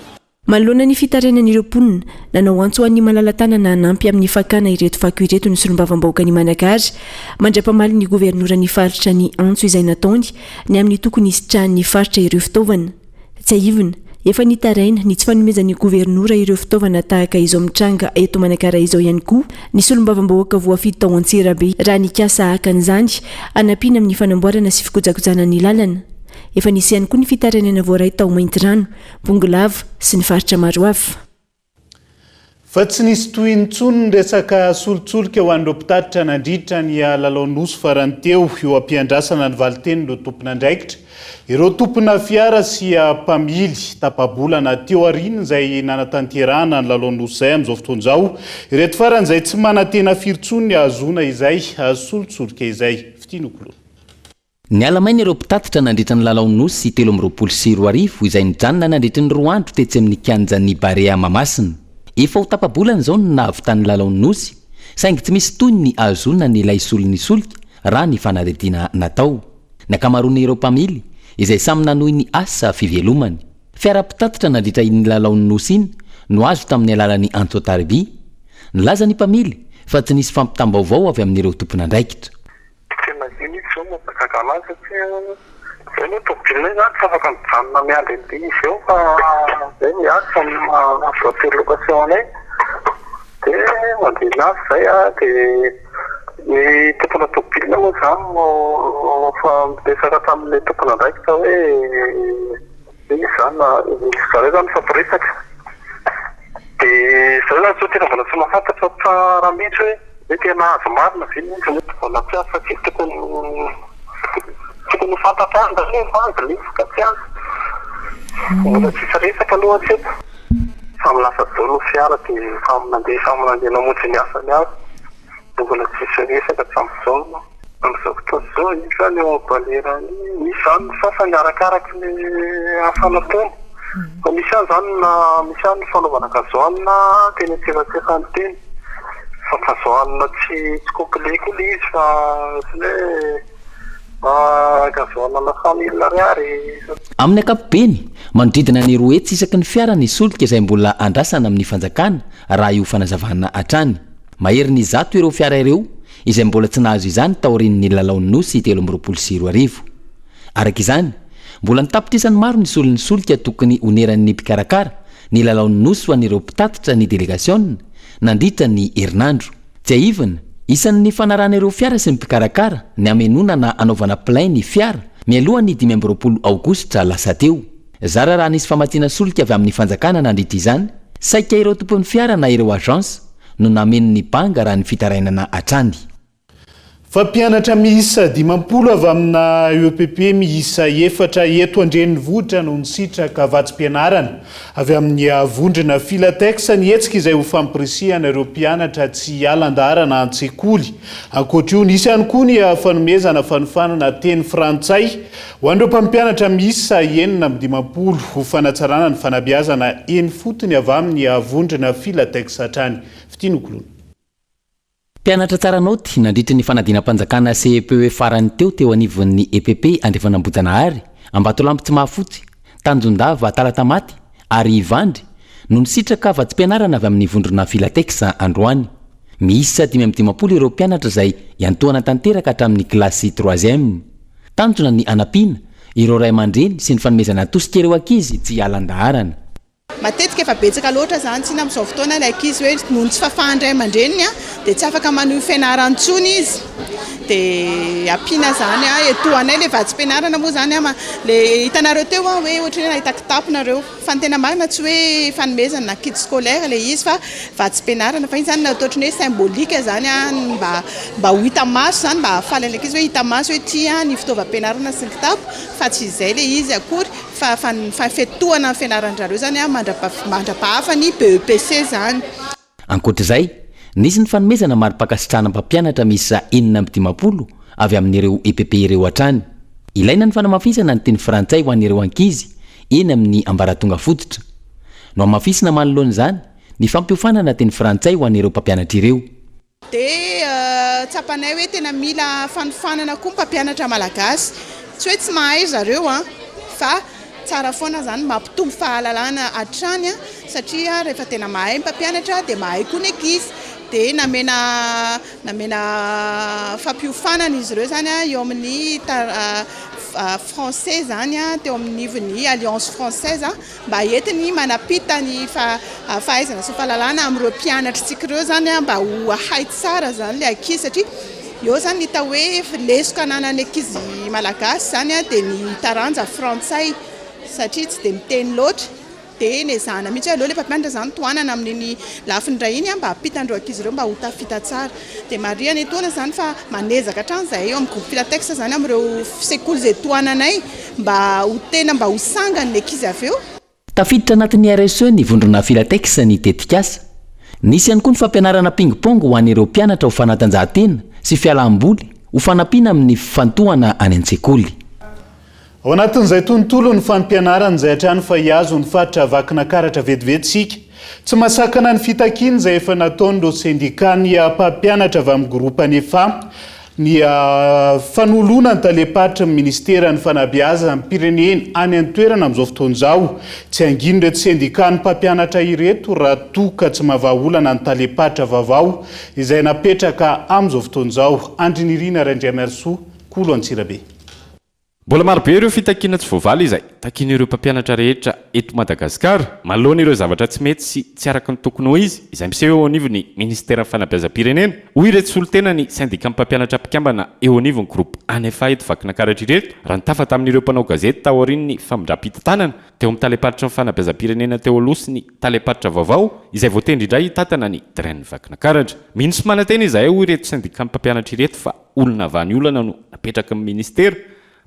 Manoloana ny fitarenan'ireo mponina nanao antso ho an'ny malalatanana hanampy amin'ny fakana ireto fako ireto ny solombavambahoaka ny Manakary mandra-pamaly ny governora ny faritra ny antso izay nataony ny amin'ny tokony isitrahan'ny faritra ireo fitaovana. Tsy aivina efa nitaraina ny tsy fanomezan'ny governora ireo fitaovana tahaka izao mitranga eto Manakara izao ihany koa ny solombavambahoaka voafidy tao Antsirabe raha nikasa hakan'izany hanampiana amin'ny fanamboarana sy fikojakojana ny lalana. Efa nisy ihany koa ny fitarenana voaray tao Maintirano, Bongolava sy ny faritra maro hafa. Fa tsy nisy toy intsony ny resaka solotsolika ho an'ireo mpitatitra nandritra ny lalaonosy farany teo eo ampiandrasana ny valiteny ireo tompona andraikitra. Ireo tompona fiara sy mpamily tapabolana teo arina izay nanatanterahana ny lalaonosy izay amin'izao fotoan'izao. Ireto farany izay tsy manantena firy ny ahazona izay solotsolika izay. Fitinokolo. Ny alamainy ireo mpitatitra nandritra ny lalaonosy 13 izay nijanona nandritra ny 2 andro tetsy amin'ny kianjan'ny Barea Mamasina. Efa ho tapabolana izao no nahavitan'ny lalaonosy saingy tsy misy toy ny ahazona ny ilay solony solika raha ny fanadihadiana natao. Ny ankamaroany ireo mpamily izay samy nanohy ny asa fivelomany. Fiara-pitatitra nandritra iny lalaonosy iny no azo tamin'ny alalan'ny Antotarby. Nilaza ny mpamily fa tsy nisy fampitam-baovao avy amin'ireo tompona andraikitra. Zay no tompilay zany tsy afaka mijanona miandry ny izy eo fa zay miasa voatery lokasionay dia mandeha nazy zay dia ny tompona topilina moa zany fa midesaka tamin'ilay tompona andraikitra hoe izy zany zareo zany fampiresaka dia zareo zany so tena mbola tsy mahafantatra tsara mihitsy hoe tena azo marina ve mihitsy mbola tsy azo satria tokony fantatra azy zany vandy nisy ka tsy azy mbola tsisy resaka aloha tseto samy lasa dolo fiara dia samy nandeha namonjy ny asany azy dia mbola tsisy resaka sam'izao amin'izao fotoana izao izy zany eo ambalerany misy zany sasany arakaraky ny afanataony fa misy any zany misy any fanaovana kazoanina teny tsefatsefany teny fa kazoanina tsy complet koa le izy fa amin'ny ankapobeny manodidina ny roa etsy isaky ny fiara ny solika izay mbola andrasana amin'ny fanjakana raha io fanazavana hatrany. Mahery ny zato ireo fiara ireo izay mbola tsy nahazo izany taorian'ny lalaonosy 13 araka izany mbola nitapitra isany maro ny solon'ny solika tokony oneran'ny mpikarakara ny lalaonosy ho an'ireo mpitatitra ny delegasion nandritra ny herinandro. Tsy aivina isan'ny fanarahan'ireo fiara sy ny mpikarakara ny amenona na anaovana plein ny fiara mialohan'ny 15 aogositra lasa teo. Zara raha nisy famatiana solika avy amin'ny fanjakana nandritra izany saika ireo tompon'ny fiara na ireo agence no nameno ny banga raha ny fitarainana hatrany. fa mpianatra miisa 10 avy amina EPP miisa 4 eto andreny vohitra no nisitraka avatsym-pianarana avy amin'ny avondrina Filatex nietsika izay ho fampirisihana ireo mpianatra tsy alan-darana an-tsekoly. Ankoatra io nisy ihany koa ny fanomezana fanofanana teny frantsay ho an'ireo mpampianatra miisa 9 ho fanatsarana ny fanabeazana eny fotony avy amin'ny avondrina Filatex hatrany. Fitinokolona. Mpianatra tsara naoty nandritra ny fanadinam-panjakana CEPE farany teo anivon'ny EPP Andriafanambojanahary, Ambatolampy tsy mahafotsy, Tanjondava Talatamaty ary Ivandry no nisitraka avatsym-pianarana avy amin'ny vondrona Filatex androany. Miisa 510 ireo mpianatra izay iantohana tanteraka hatramin'ny kilasy 3e. Tanjona ny anampiana ireo ray aman-dreny sy ny fanomezana tosika ireo ankizy tsy alan-daharana. Matetika efa betsaka loatra zany tsina amin'izao fotoana ilay ankizy hoe noho ny tsy fahafahandray aman-dreniny dia tsy afaka manohy fianaran-tsony izy dia ampiana zany etoanay le vatsym-pianarana moa zany le hitanareo teo hoe ohatran'ny nahita kitapona fa ny tena marina tsy hoe fanomezana na kit scolaire le izy fa vatsym-pianarana fa iny zany natao ohatran'ny hoe symbolika zany mba ho hita maso zany mba hahafaly ilay ankizy hoe hita maso hoe tia ny fitaovam-pianarana sy ny kitapo fa tsy izay le izy akory fa fetohana ny fianaran-drareo zany mandra-pahafa ny BEPC zany. Ankoatr'izay nisy ny fanomezana mari-pakasitrahana mpampianatra miisa 910 avy amin'ireo EPP ireo hatrany. Ilaina ny fanamafisana ny teny frantsay ho an'ireo ankizy eny amin'ny ambaratonga fototra. No amafisina manoloana izany ny fampiofanana teny frantsay ho an'ireo mpampianatra ireo. Dia tsapanay hoe tena mila fanofanana koa mpampianatra malagasy, tsy hoe tsy mahay zareo fa tsara foana zany mampitombo fahalalana hatrany satria rehefa tena mahay mpampianatra dia mahay koa ny ankizy. Dia namena fampiofanana izy ireo zany eo amin'ny français zany teo amin'ny nivon'ny alliance française mba entiny manapita ny fahaizana sy fahalalana amin'ireo mpianatrantsika ireo zany mba ho hay tsara zany le ankizy satria eo zany hita hoe lesoka ananany ankizy malagasy zany dia ny taranja frantsay satria tsy dia miteny loatra dia nezahana mihitsy aloha le mpampianatra zany toanana amin'iny lafiny ray iny mba hampitandreo ankizy ireo mba ho tafita tsara. Dia mariana etoana zany fa manezaka hatrany zahay eo amin'ny groupe Filatex zany amin'ireo sekoly izay toananay mba ho tena mba ho sangany ny ankizy avy eo. Tafiditra anatin'ny RSE ny vondrona Filatex ny tetikasa. Nisy ihany koa ny fampianarana ping-pong ho an'ireo mpianatra ho fanatanjahantena sy fialam-boly ho fanampiana amin'ny fantohana any an-tsekoly. Ao anatin'izay tontolo ny fampianarana izay hatrany fa hiazo ny fatra vakina karatra vetivetisika. Tsy masakana ny fitakiana izay efa nataon'ireo sendika ny mpampianatra avy amin'ny groupe NEFA ny fanoloana ny talepatra amin'ny ministera ny fanabeazana ny pireneny any an-toerana amin'izao fotoana izao. Tsy angino ireto sendika ny mpampianatra ireto raha toka tsy mahavaolana ny talepatra vaovao izay napetraka amin'izao fotoana izao. Andrinirina Randriamerso, Kolo Antsirabe. Mbola marobe ireo fitakiana tsy voavaly izay takiana ireo mpampianatra rehetra eto Madagasikara manoloana ireo zavatra tsy mety sy tsy araka ny tokony ho izy izay miseho eo anivon'ny ministera ny fanabeazam-pirenena. Hoy ireto solotena ny sendika mpampianatra mpikambana eo anivon'ny groupe ANEFA eto vakina karatra ireto raha nitafa tamin'ireo mpanao gazety tao aorian'ny famindram-pitatanana teo amin'ny taleparitra ny fanabeazam-pirenena teo aloha sy ny taleparitra vaovao izay voatendry indray tatana ny drain'ny vakina karatra. Mino sy manantena izahay hoy ireto sendika mpampianatra ireto fa olona avany olana no napetraka amin'ny ministera.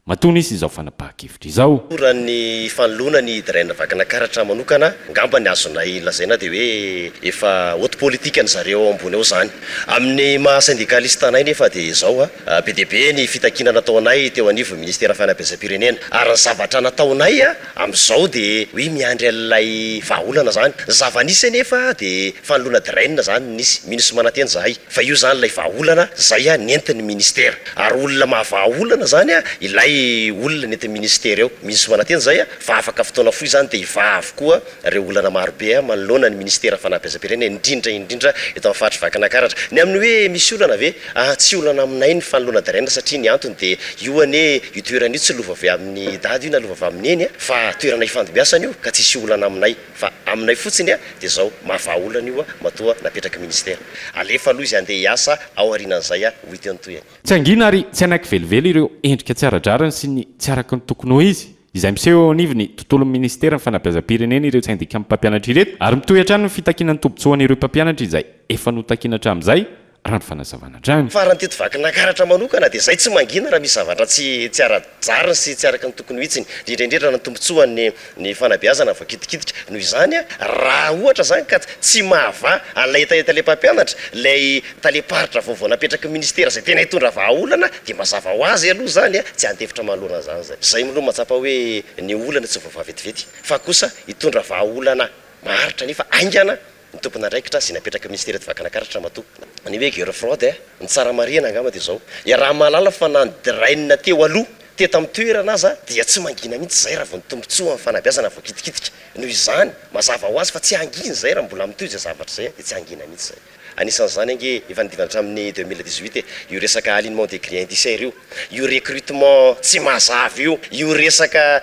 Matony izy izao fanapahan-kevitra izao. Raha ny fanoloana ny draina vakina karatra manokana ngamba ny azonay lazaina dia hoe efa haute politique ny zareo ambony ao zany. Amin'ny maha syndikalista anay nefa dia izao be dia be ny fitakiana nataonay teo anivon'ny ministera fanabeazam-pirenena ary ny zavatra nataonay amin'izao dia hoe miandry an'ilay vahaolana zany. Zava-nisy nefa dia fanoloana draina zany nisy mino sy mananteny zahay fa io zany ilay vahaolana zay nentin'ny ministera ary olona mahavahaolana zany ilay olona nentin'ny ministera eo misy mananteny zay fa afaka fotoana foy zany dia iva avokoa reo olana marobe manoloana ny ministera fanabeazam-pirenena indrindra eto amin'ny faritra vakina karatra. Ny amin'ny hoe misy olana ve tsy olana aminay ny fanoloana draina satria ny antony dia io anie io toerana io tsy lova avy amin'ny dady io na lova avy amin'ny eny fa toerana ifandomiasana io ka tsisy olana aminay fa aminay fotsiny dia zao mahavaolana io matoa napetraka ministera. Alefa aloha izy andeha hiasa ao aorianan'izay ho hita ny toy. Tsy angina ary tsy anaiky velively ireo endrika tsy aradrarany sy ny tsy araka ny tokony ho izy izay miseho eo anivon'ny tontolon'ny ministera ny fanabeazam-pirenena ireo sendika mpampianatra ireto ary mitohy hatrany ny fitakiana ny tombotsoan'ireo mpampianatra izay efa notakiana hatramin'izay raha ny fanazavana drany farany teto vaky nakaratra manokana dia zay tsy mangina raha misy zavatra tsy ara-jariny sy tsy araka ny tokony hitsiny indrindraindrindra na tombontsoany ny fanabeazana voakitikititra noho izany a raha ohatra zany ka tsy mahava an'lay talepampianatra lay taleparitra vaovao napetraky ministera zay tena hitondra vahaolana dia mazava ho azy aloha zany a tsy antevitra mahalona zany zay maloha matsapa hoe ny olana tsy vaovao vetivety fa kosa hitondra vahaolana maharitra nefa aingana ny tompona andraikitra sy napetraka ministera tovakanakaratra mato ny hoe guerre froide ny tsara mariana angamba dia zao raha mahalala fa nandrainina teo aloha te tamin'ny toerana aza dia tsy mangina mihitsy zay raha vao nitombotsoa amin'ny fanabeazana voakitikitiky noho izany mazava ho azy fa tsy anginy zay raha mbola mitoy zay zavatra zay dia tsy angina mihitsy zay anisan'izany ange efa nidivana amin'ny 2018 io resaka alignement des clients indiciaires io recrutement tsy mazava io resaka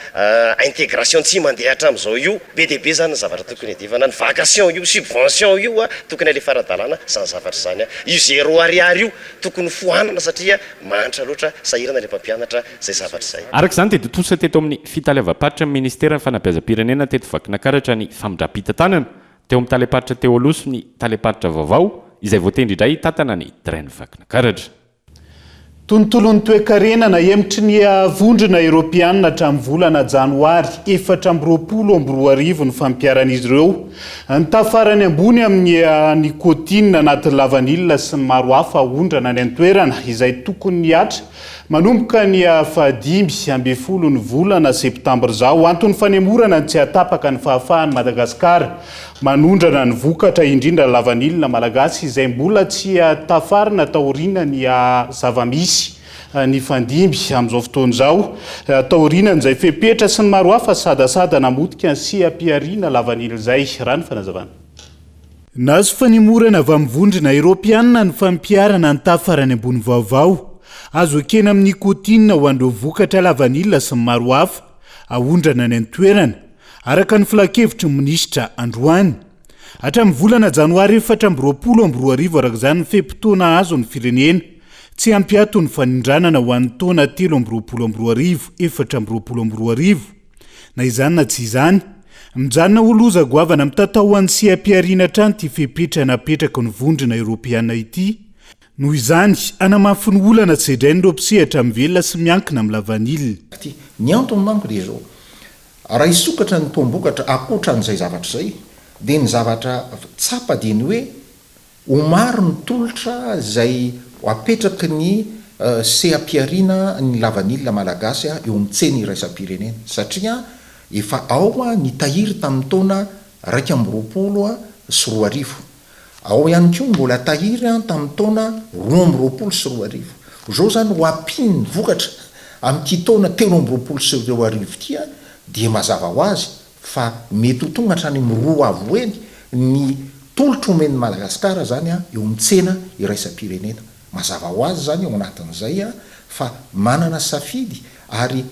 intégration tsy mandeha hatramin'izao io be dia be zany ny zavatra tokony adivana ny vacation io subvention io a tokony alefa ara-dalàna zany zavatra zany a io zéro ariary io tokony fohanana satria manitra loatra sahirana le mpampianatra zay zavatra zay araka izany dia totosa teto amin'ny fitalevam-paritra amin'ny ministera ny fanabeazam-pirenena teto vakinakaratra ny famindra-pitantanana teo amin'ny taleparitra teo aloso ny taleparitra vaovao izay voatendry indray tantana ny drainy vakinakaratra tontolon'ny toe-karenana emitry ny vondrona eropianina hatramin'ny volana janoary 2020 ny fampiaran'izy ireo ny tafarany ambony amin'ny nikotinina anatin'ny lavanilina sy ny maro hafa ondrana ny antoerana izay tokony niatra manomboka ny fahadimy amby folo ny volana septambra zao antony fanemorana ny tsy atapaka ny fahafahany Madagasikara manondrana ny vokatra indrindra lavanilina malagasy izay mbola tsy tafarina taoriana ny zavamisy ny fandimby amin'izao fotoana izao taoriana izay fepetra sy ny maro hafa sadasada namotika ny siam-piariana lavanilina izay raha ny fanazavana nazo fanemorana avy amin'ny vondrona eropianina ny fampiarana ny tafarany ambony vaovao azo ekena amin'ny nikotinina ho an'ireo vokatra lavanilina sy ny maro hafa ahondrana ny antoerana araka ny filakevitry ny minisitra Androany hatramin'ny volana janoary 2020 araka izany ny fehimpotoana azo ny firenena tsy ampiato ny fanindranana ho an'ny taona 2020 na izany na tsy izany mijanona oloza goavana mitatao an'ny siam-piariana hatrany ty fepetra napetraka ny vondrona eropiana ity noho izany anamafy ny olana tsy edrain'ireo mpisehatra mivelona sy miankina amin'ny lavanilina ny antony manko dia zao raha isokatra ny tombokatra akoatra n'izay zavatra zay dia ny zavatra tsapa dia ny hoe omaro ny tolotra zay apetraky ny seam-piariana ny lavanilina malagasy eo amin'ny tseny iraisam-pirenena satria efa ao ny tahiry tamin'ny taona 2020 sy 2020 ao ihany koa mbola tahiry tamin'ny taona 2020 sy 2020 zao zany ho ampiny ny vokatra amin'ity taona 2020 sy 2020 ity dia mazava ho azy fa mety ho tonga hatrany miroa avo eny ny tolotra omen'ny Madagasikara zany eo amin'ny tsena iraisam-pirenena mazava ho azy zany ao anatin'izay fa manana safidy ary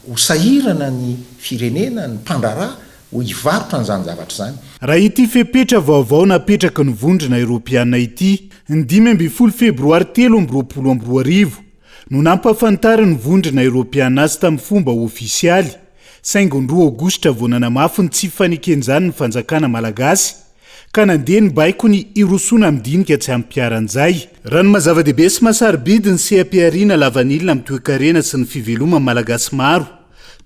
hosahirana ny firenena ny mpandrarà ho hivarotra n'izany zavatra zany raha ity fepetra vaovao napetraka ny vondrona eropiana ity ny 12 febroary 2020 no nampafantary ny vondrona eropiana azy tamin'ny fomba ofisialy saingo ny 2 aogositra vao nanamafy ny tsy faneken'izany ny fanjakana malagasy ka nandeha ny baiko ny irosona midinika tsy ampiaran'izay raha ny mazava-dehibe sy masarobidy ny seam-piariana lavanilina amin'ny toe-karena sy ny fivelomany malagasy maro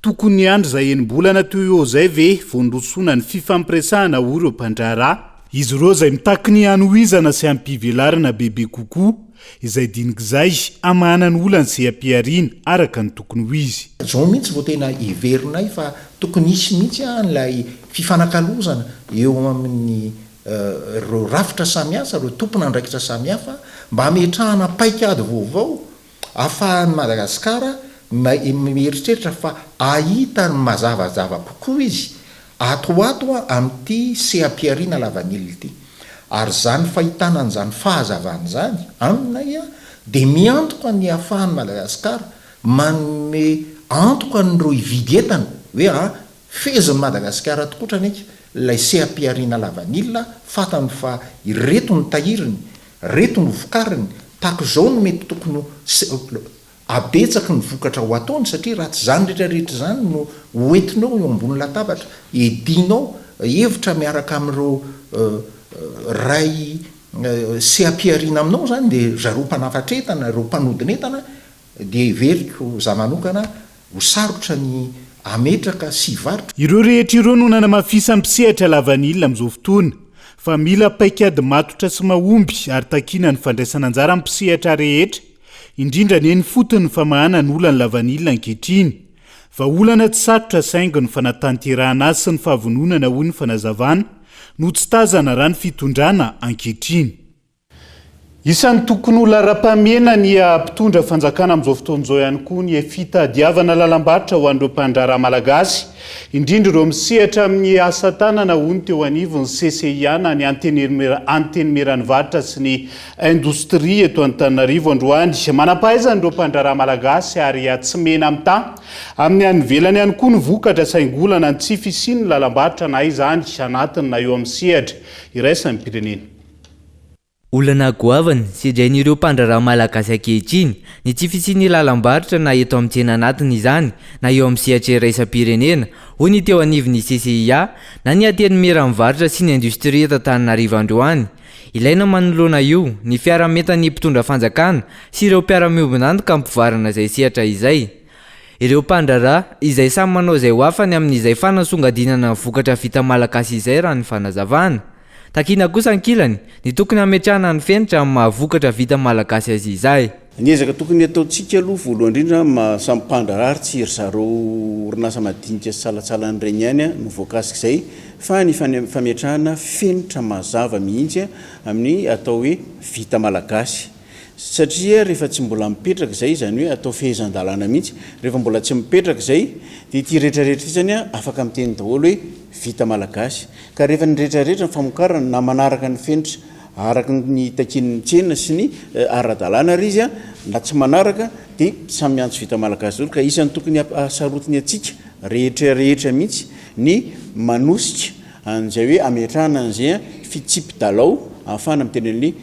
tokony ny andro izay enimbolana teo eo izay ve vao nirosona ny fifampiresahana ho ireo mpandrarà izy ireo izay mitaky ny hanohizana sy ampivelarana bebe kokoa izay dinik'izay amana ny olany seam-piariana araka ny tokony ho izy zao mihitsy vao tena iverinay fa tokony isy mihitsy n'ilay fifanakalozana eo amin'ny ireo rafitra samihafa ireo tompona andraikitra samihafa mba hametrahana paikady vaovao ahafahan'ny Madagasikara mieritreritra fa ahita ny mazavazava kokoa izy atoato amin'ity seam-piariana lavanilina ity ary zany fahitana n'izany fahazavany zany aminay dia miantoka ny ahafahan'ny Madagasikara manome antoka n'ireo hividy entana hoe fezin'ny Madagasikara tokotra neka ilay seam-piariana lavanilina fatany fa ireto ny tahiriny reto ny vokariny tahaka izao no mety tokony abetsaky ny vokatra ho ataony satria raha tsy zany rehetrarehetra zany no hoentinao eo ambony latabatra edinao hevitra miaraka amin'ireo ray sy ampiarina aminao zany de zareo mpanafatretana reo mpanodinetana de veriko za manokana ho sarotra ny ametraka sy varotra. Ireo rehetra ireo no nanamafisa mpisehatra lavanilina amin'izao fotoana fa mila paikady matotra sy mahomby ary takina ny fandraisana anjara mpisehatra rehetra indrindra ny eny fotony fa mahana ny olany lavanilina ankehitriny fa olana tsy sarotra saingo ny fanatanterahana azy sy ny fahavononana hoy ny fanazavana no tsy tazana raha ny fitondrana ankehitriny. Isan'ny tokony olona ra-pamena ny mpitondra fanjakana amin'izao fotoan'izao ihany koa ny fitadiavana lalam-barotra ho an'ireo mpandraraha malagasy indrindra ireo misehatra amin'ny asa tanana hoy ny teo anivony CCIA ny antenimiran'ny varotra sy ny indostria eto Antananarivo androany manampahaizana ireo mpandraraha malagasy ary tsy mena amin'ny tany amin'ny any ivelany ihany koa ny vokatra saingolana ny tsy fisiany lalam-barotra na izany anatiny na eo amin'ny sehatra iraisany pirenena. Olana goavany sedrain'ireo mpandraraha malagasy ankehitriny ny tsy fisiany lalam-barotra na eto amin'ny tsena anatiny izany na eo amin'ny sehatra iraisam-pirenena hoy ny teo anivon'ny CCIA na ny antenimiran'ny varotra sy ny indostria eto Antananarivo androany. Ilaina manoloana io ny fiarametan'ny mpitondra fanjakana sy ireo mpiara-miombonantoka mpivarana izay sehatra izay. Ireo mpandraraha izay samy manao izay ho afany amin'izay fanasongadinana ny vokatra vita malagasy izay raha ny fanazavana. Takina kosa ankilany ny tokony ametrahana ny fenitra amin'ny mahavokatra vita malagasy azy izay. Ny ezaka tokony ataontsika aloha voalohany indrindra samy mpandraraha tsy ry zareo orinasa madinika salatsalan'ireny ihany no voakasika izay fa ny fametrahana fenitra mazava mihitsy amin'ny atao hoe vita malagasy. Satria rehefa tsy mbola mipetraka izay izany hoe atao fehezan-dalàna mihitsy rehefa mbola tsy mipetraka izay dia ity rehetrarehetra izany afaka miteny daholo hoe vita malagasy ka rehefa ny rehetrarehetra ny famokarana na manaraka ny fenitra araka ny takin'ny tsena sy ny ara-dalàna ry izy na tsy manaraka dia samy antso vita malagasy daholo ka isan'ny tokony asarotiny atsika rehetrarehetra mihitsy ny manosika an'izay hoe ametrahana an'izay fitsipy-dalao ahafana mitenen'ny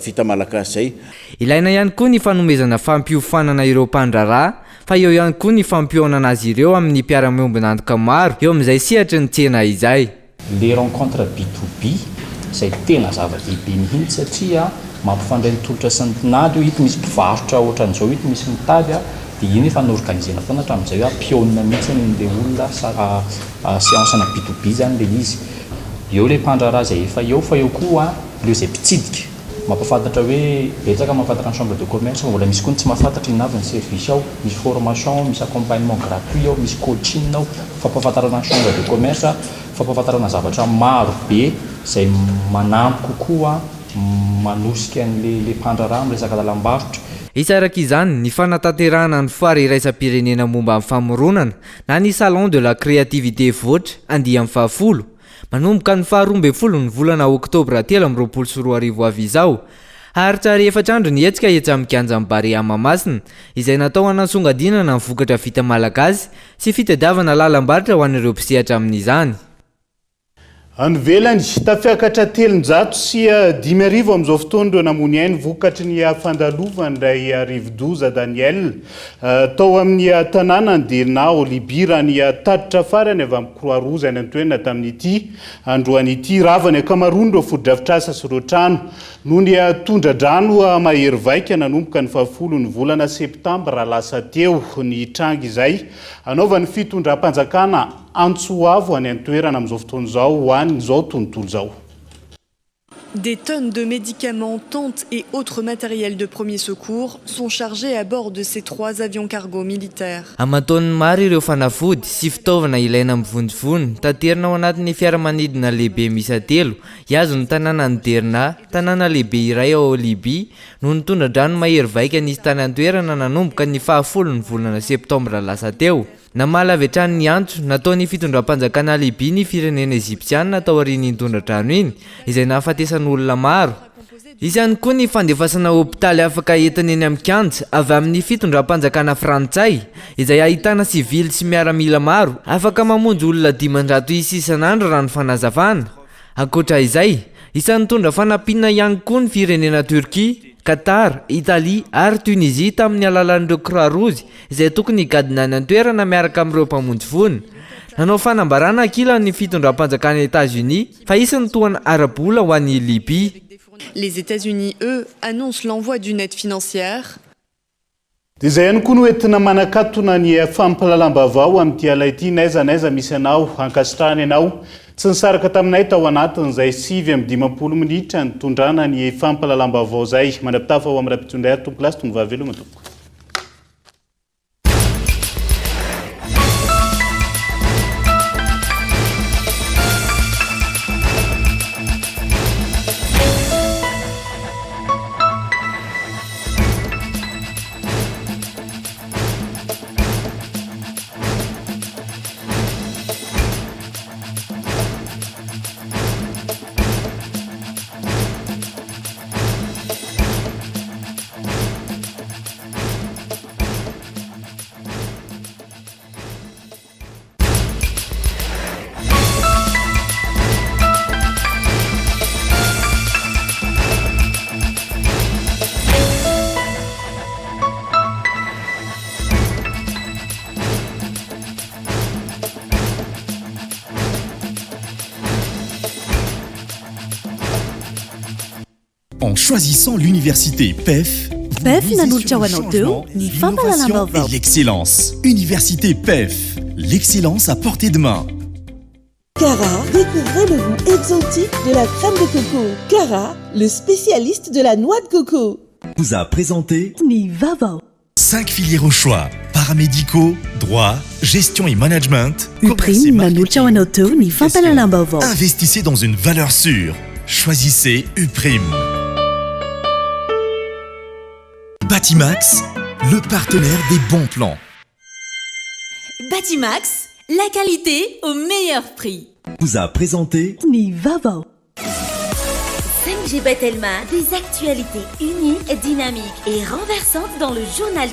vita malagasy zay. Ilaina ihany koa ny fanomezana fampiofanana ireo mpandraraha fa eo ihany koa ny fampiohanana azy ireo amin'ny mpiara-miombonantoka maro eo amin'izay sehatra ny tsena izay. Les rencontres B2B izay tena zava-dehibe mihitsy satria mampifandray ny tolotra sy ny tinady hita misy mpivarotra ohatran'izao hita misy mitady dia iny efa norganisena foana hatramin'izay ampiona mihitsy le olona séansena B2B zany le izy. Eo le mpandraraha izay efa eo fa eo koa leo izay mpitsidika mampafantatra hoe betsaka mahafantatra ny chambre de commerce mbola misy koa tsy mahafantatra inavy ny service ao misy formation misy accompagnement gratuit ao misy coaching ao fampafantarana ny chambre de commerce fampafantarana zavatra maro be izay manampy kokoa manosika an'le mpandraraha miresaka lalam-barotra. Isaraka izany ny fanatanterahana ny foara iraisam-pirenena momba amin'ny famoronana na ny salon de la créativité voatra andihy amin'ny 10 manomboka ny 12 ny volana oktobra 2024 avy izao. Haritsary efatrandro ny hetsika etsy amin'ny kianjan'ny Barea Mahamasina izay natao hanasongadinana ny vokatra vita malagasy sy fitadiavana lalam-barotra ho an'ireo mpisehatra amin'izany. Any velany tafiakatra 700 sy 5,000 amin'izao fotoana ireo namony ainy vokatry ny fandalovany ray Rivodoza Daniel tao amin'ny tanàna Anderina Olibira ny tatitra farany avy amin'ny Croix-Rouge any Antoerana tamin'ity androany ity ravany akamaroany ireo foto-drafitrasa sy ireo trano no ny tondra-drano mahery vaika nanomboka ny 10 ny volana septambra lasa teo ny tranga izay anaovany fitondram-panjakana Antsoavo any Antoerana amin'izao fotoana izao ho an'izao tontolo izao. Des tonnes de médicaments, tentes et autres matériels de premier secours sont chargés à bord de ces 3 avions cargo militaires. Aman-taon'ny maro ireo fanafody sy fitaovana ilaina mivonjivony tanterina ao anatin'ny fiaramanidina lehibe miisa 3 iazo ny tanàna Anderina, tanàna lehibe iray ao Libia no ny tondra-drano mahery vaika nisy tany Antoerana nanomboka ny 10 ny volana septambra lasa teo. Namala avy hatrany ny antso nataony fitondram-panjakana Libia ny firenena Egyptiana tao aorian'ny tondra-drano iny izay nahafatesany olona maro. Isany koa ny fandefasana hopitaly afaka entiny eny amin'ny kianja avy amin'ny fitondram-panjakana Frantsay izay ahitana sivily sy miaramila maro afaka mamonjy olona 500 isan'andro raha ny fanazavana. Ankoatra izay, isan'ny tondra fanampiana ihany koa ny firenena Turquie, Qatar, Italie ary Tunisie tamin'ny alalan'ireo Croix-Rouge izay tokony higadina any Antoerana miaraka amin'ireo mpamonjy voany. nanao fanambarana akila ny fitondram-panjakana États-Unis fa isan'ny tohana arabola ho an'ny Libye. Les États-Unis, eux, annoncent l'envoi d'une aide financière. dia izay ihany koa no entina manakatona ny fampalalam-bavao amin'ity ala ity naiza misy anao ankasitrahany ianao tsy nisaraka taminay tao anatin'izay 7:50 minitra ny tondrana ny fampalalam-bavao zay mandrapitafa ho amin'ny raha-pitondray ary tompo lasy tombo vaveloma tompo. En choisissant l'université PEF, l'innovation et l'excellence. Université PEF, l'excellence à portée de main. Cara, découvrez le goût exotique de la crème de coco. Cara, le spécialiste de la noix de coco. Vous a présenté Nivava. 5 filières au choix, paramédicaux, droit, gestion et management. Investissez dans une valeur sûre. Choisissez Uprime. Batimax, le partenaire des bons plans. Batimax, la qualité au meilleur prix. Vous a présenté Nivava. 5G Batelma, des actualités uniques, dynamiques et renversantes dans le journal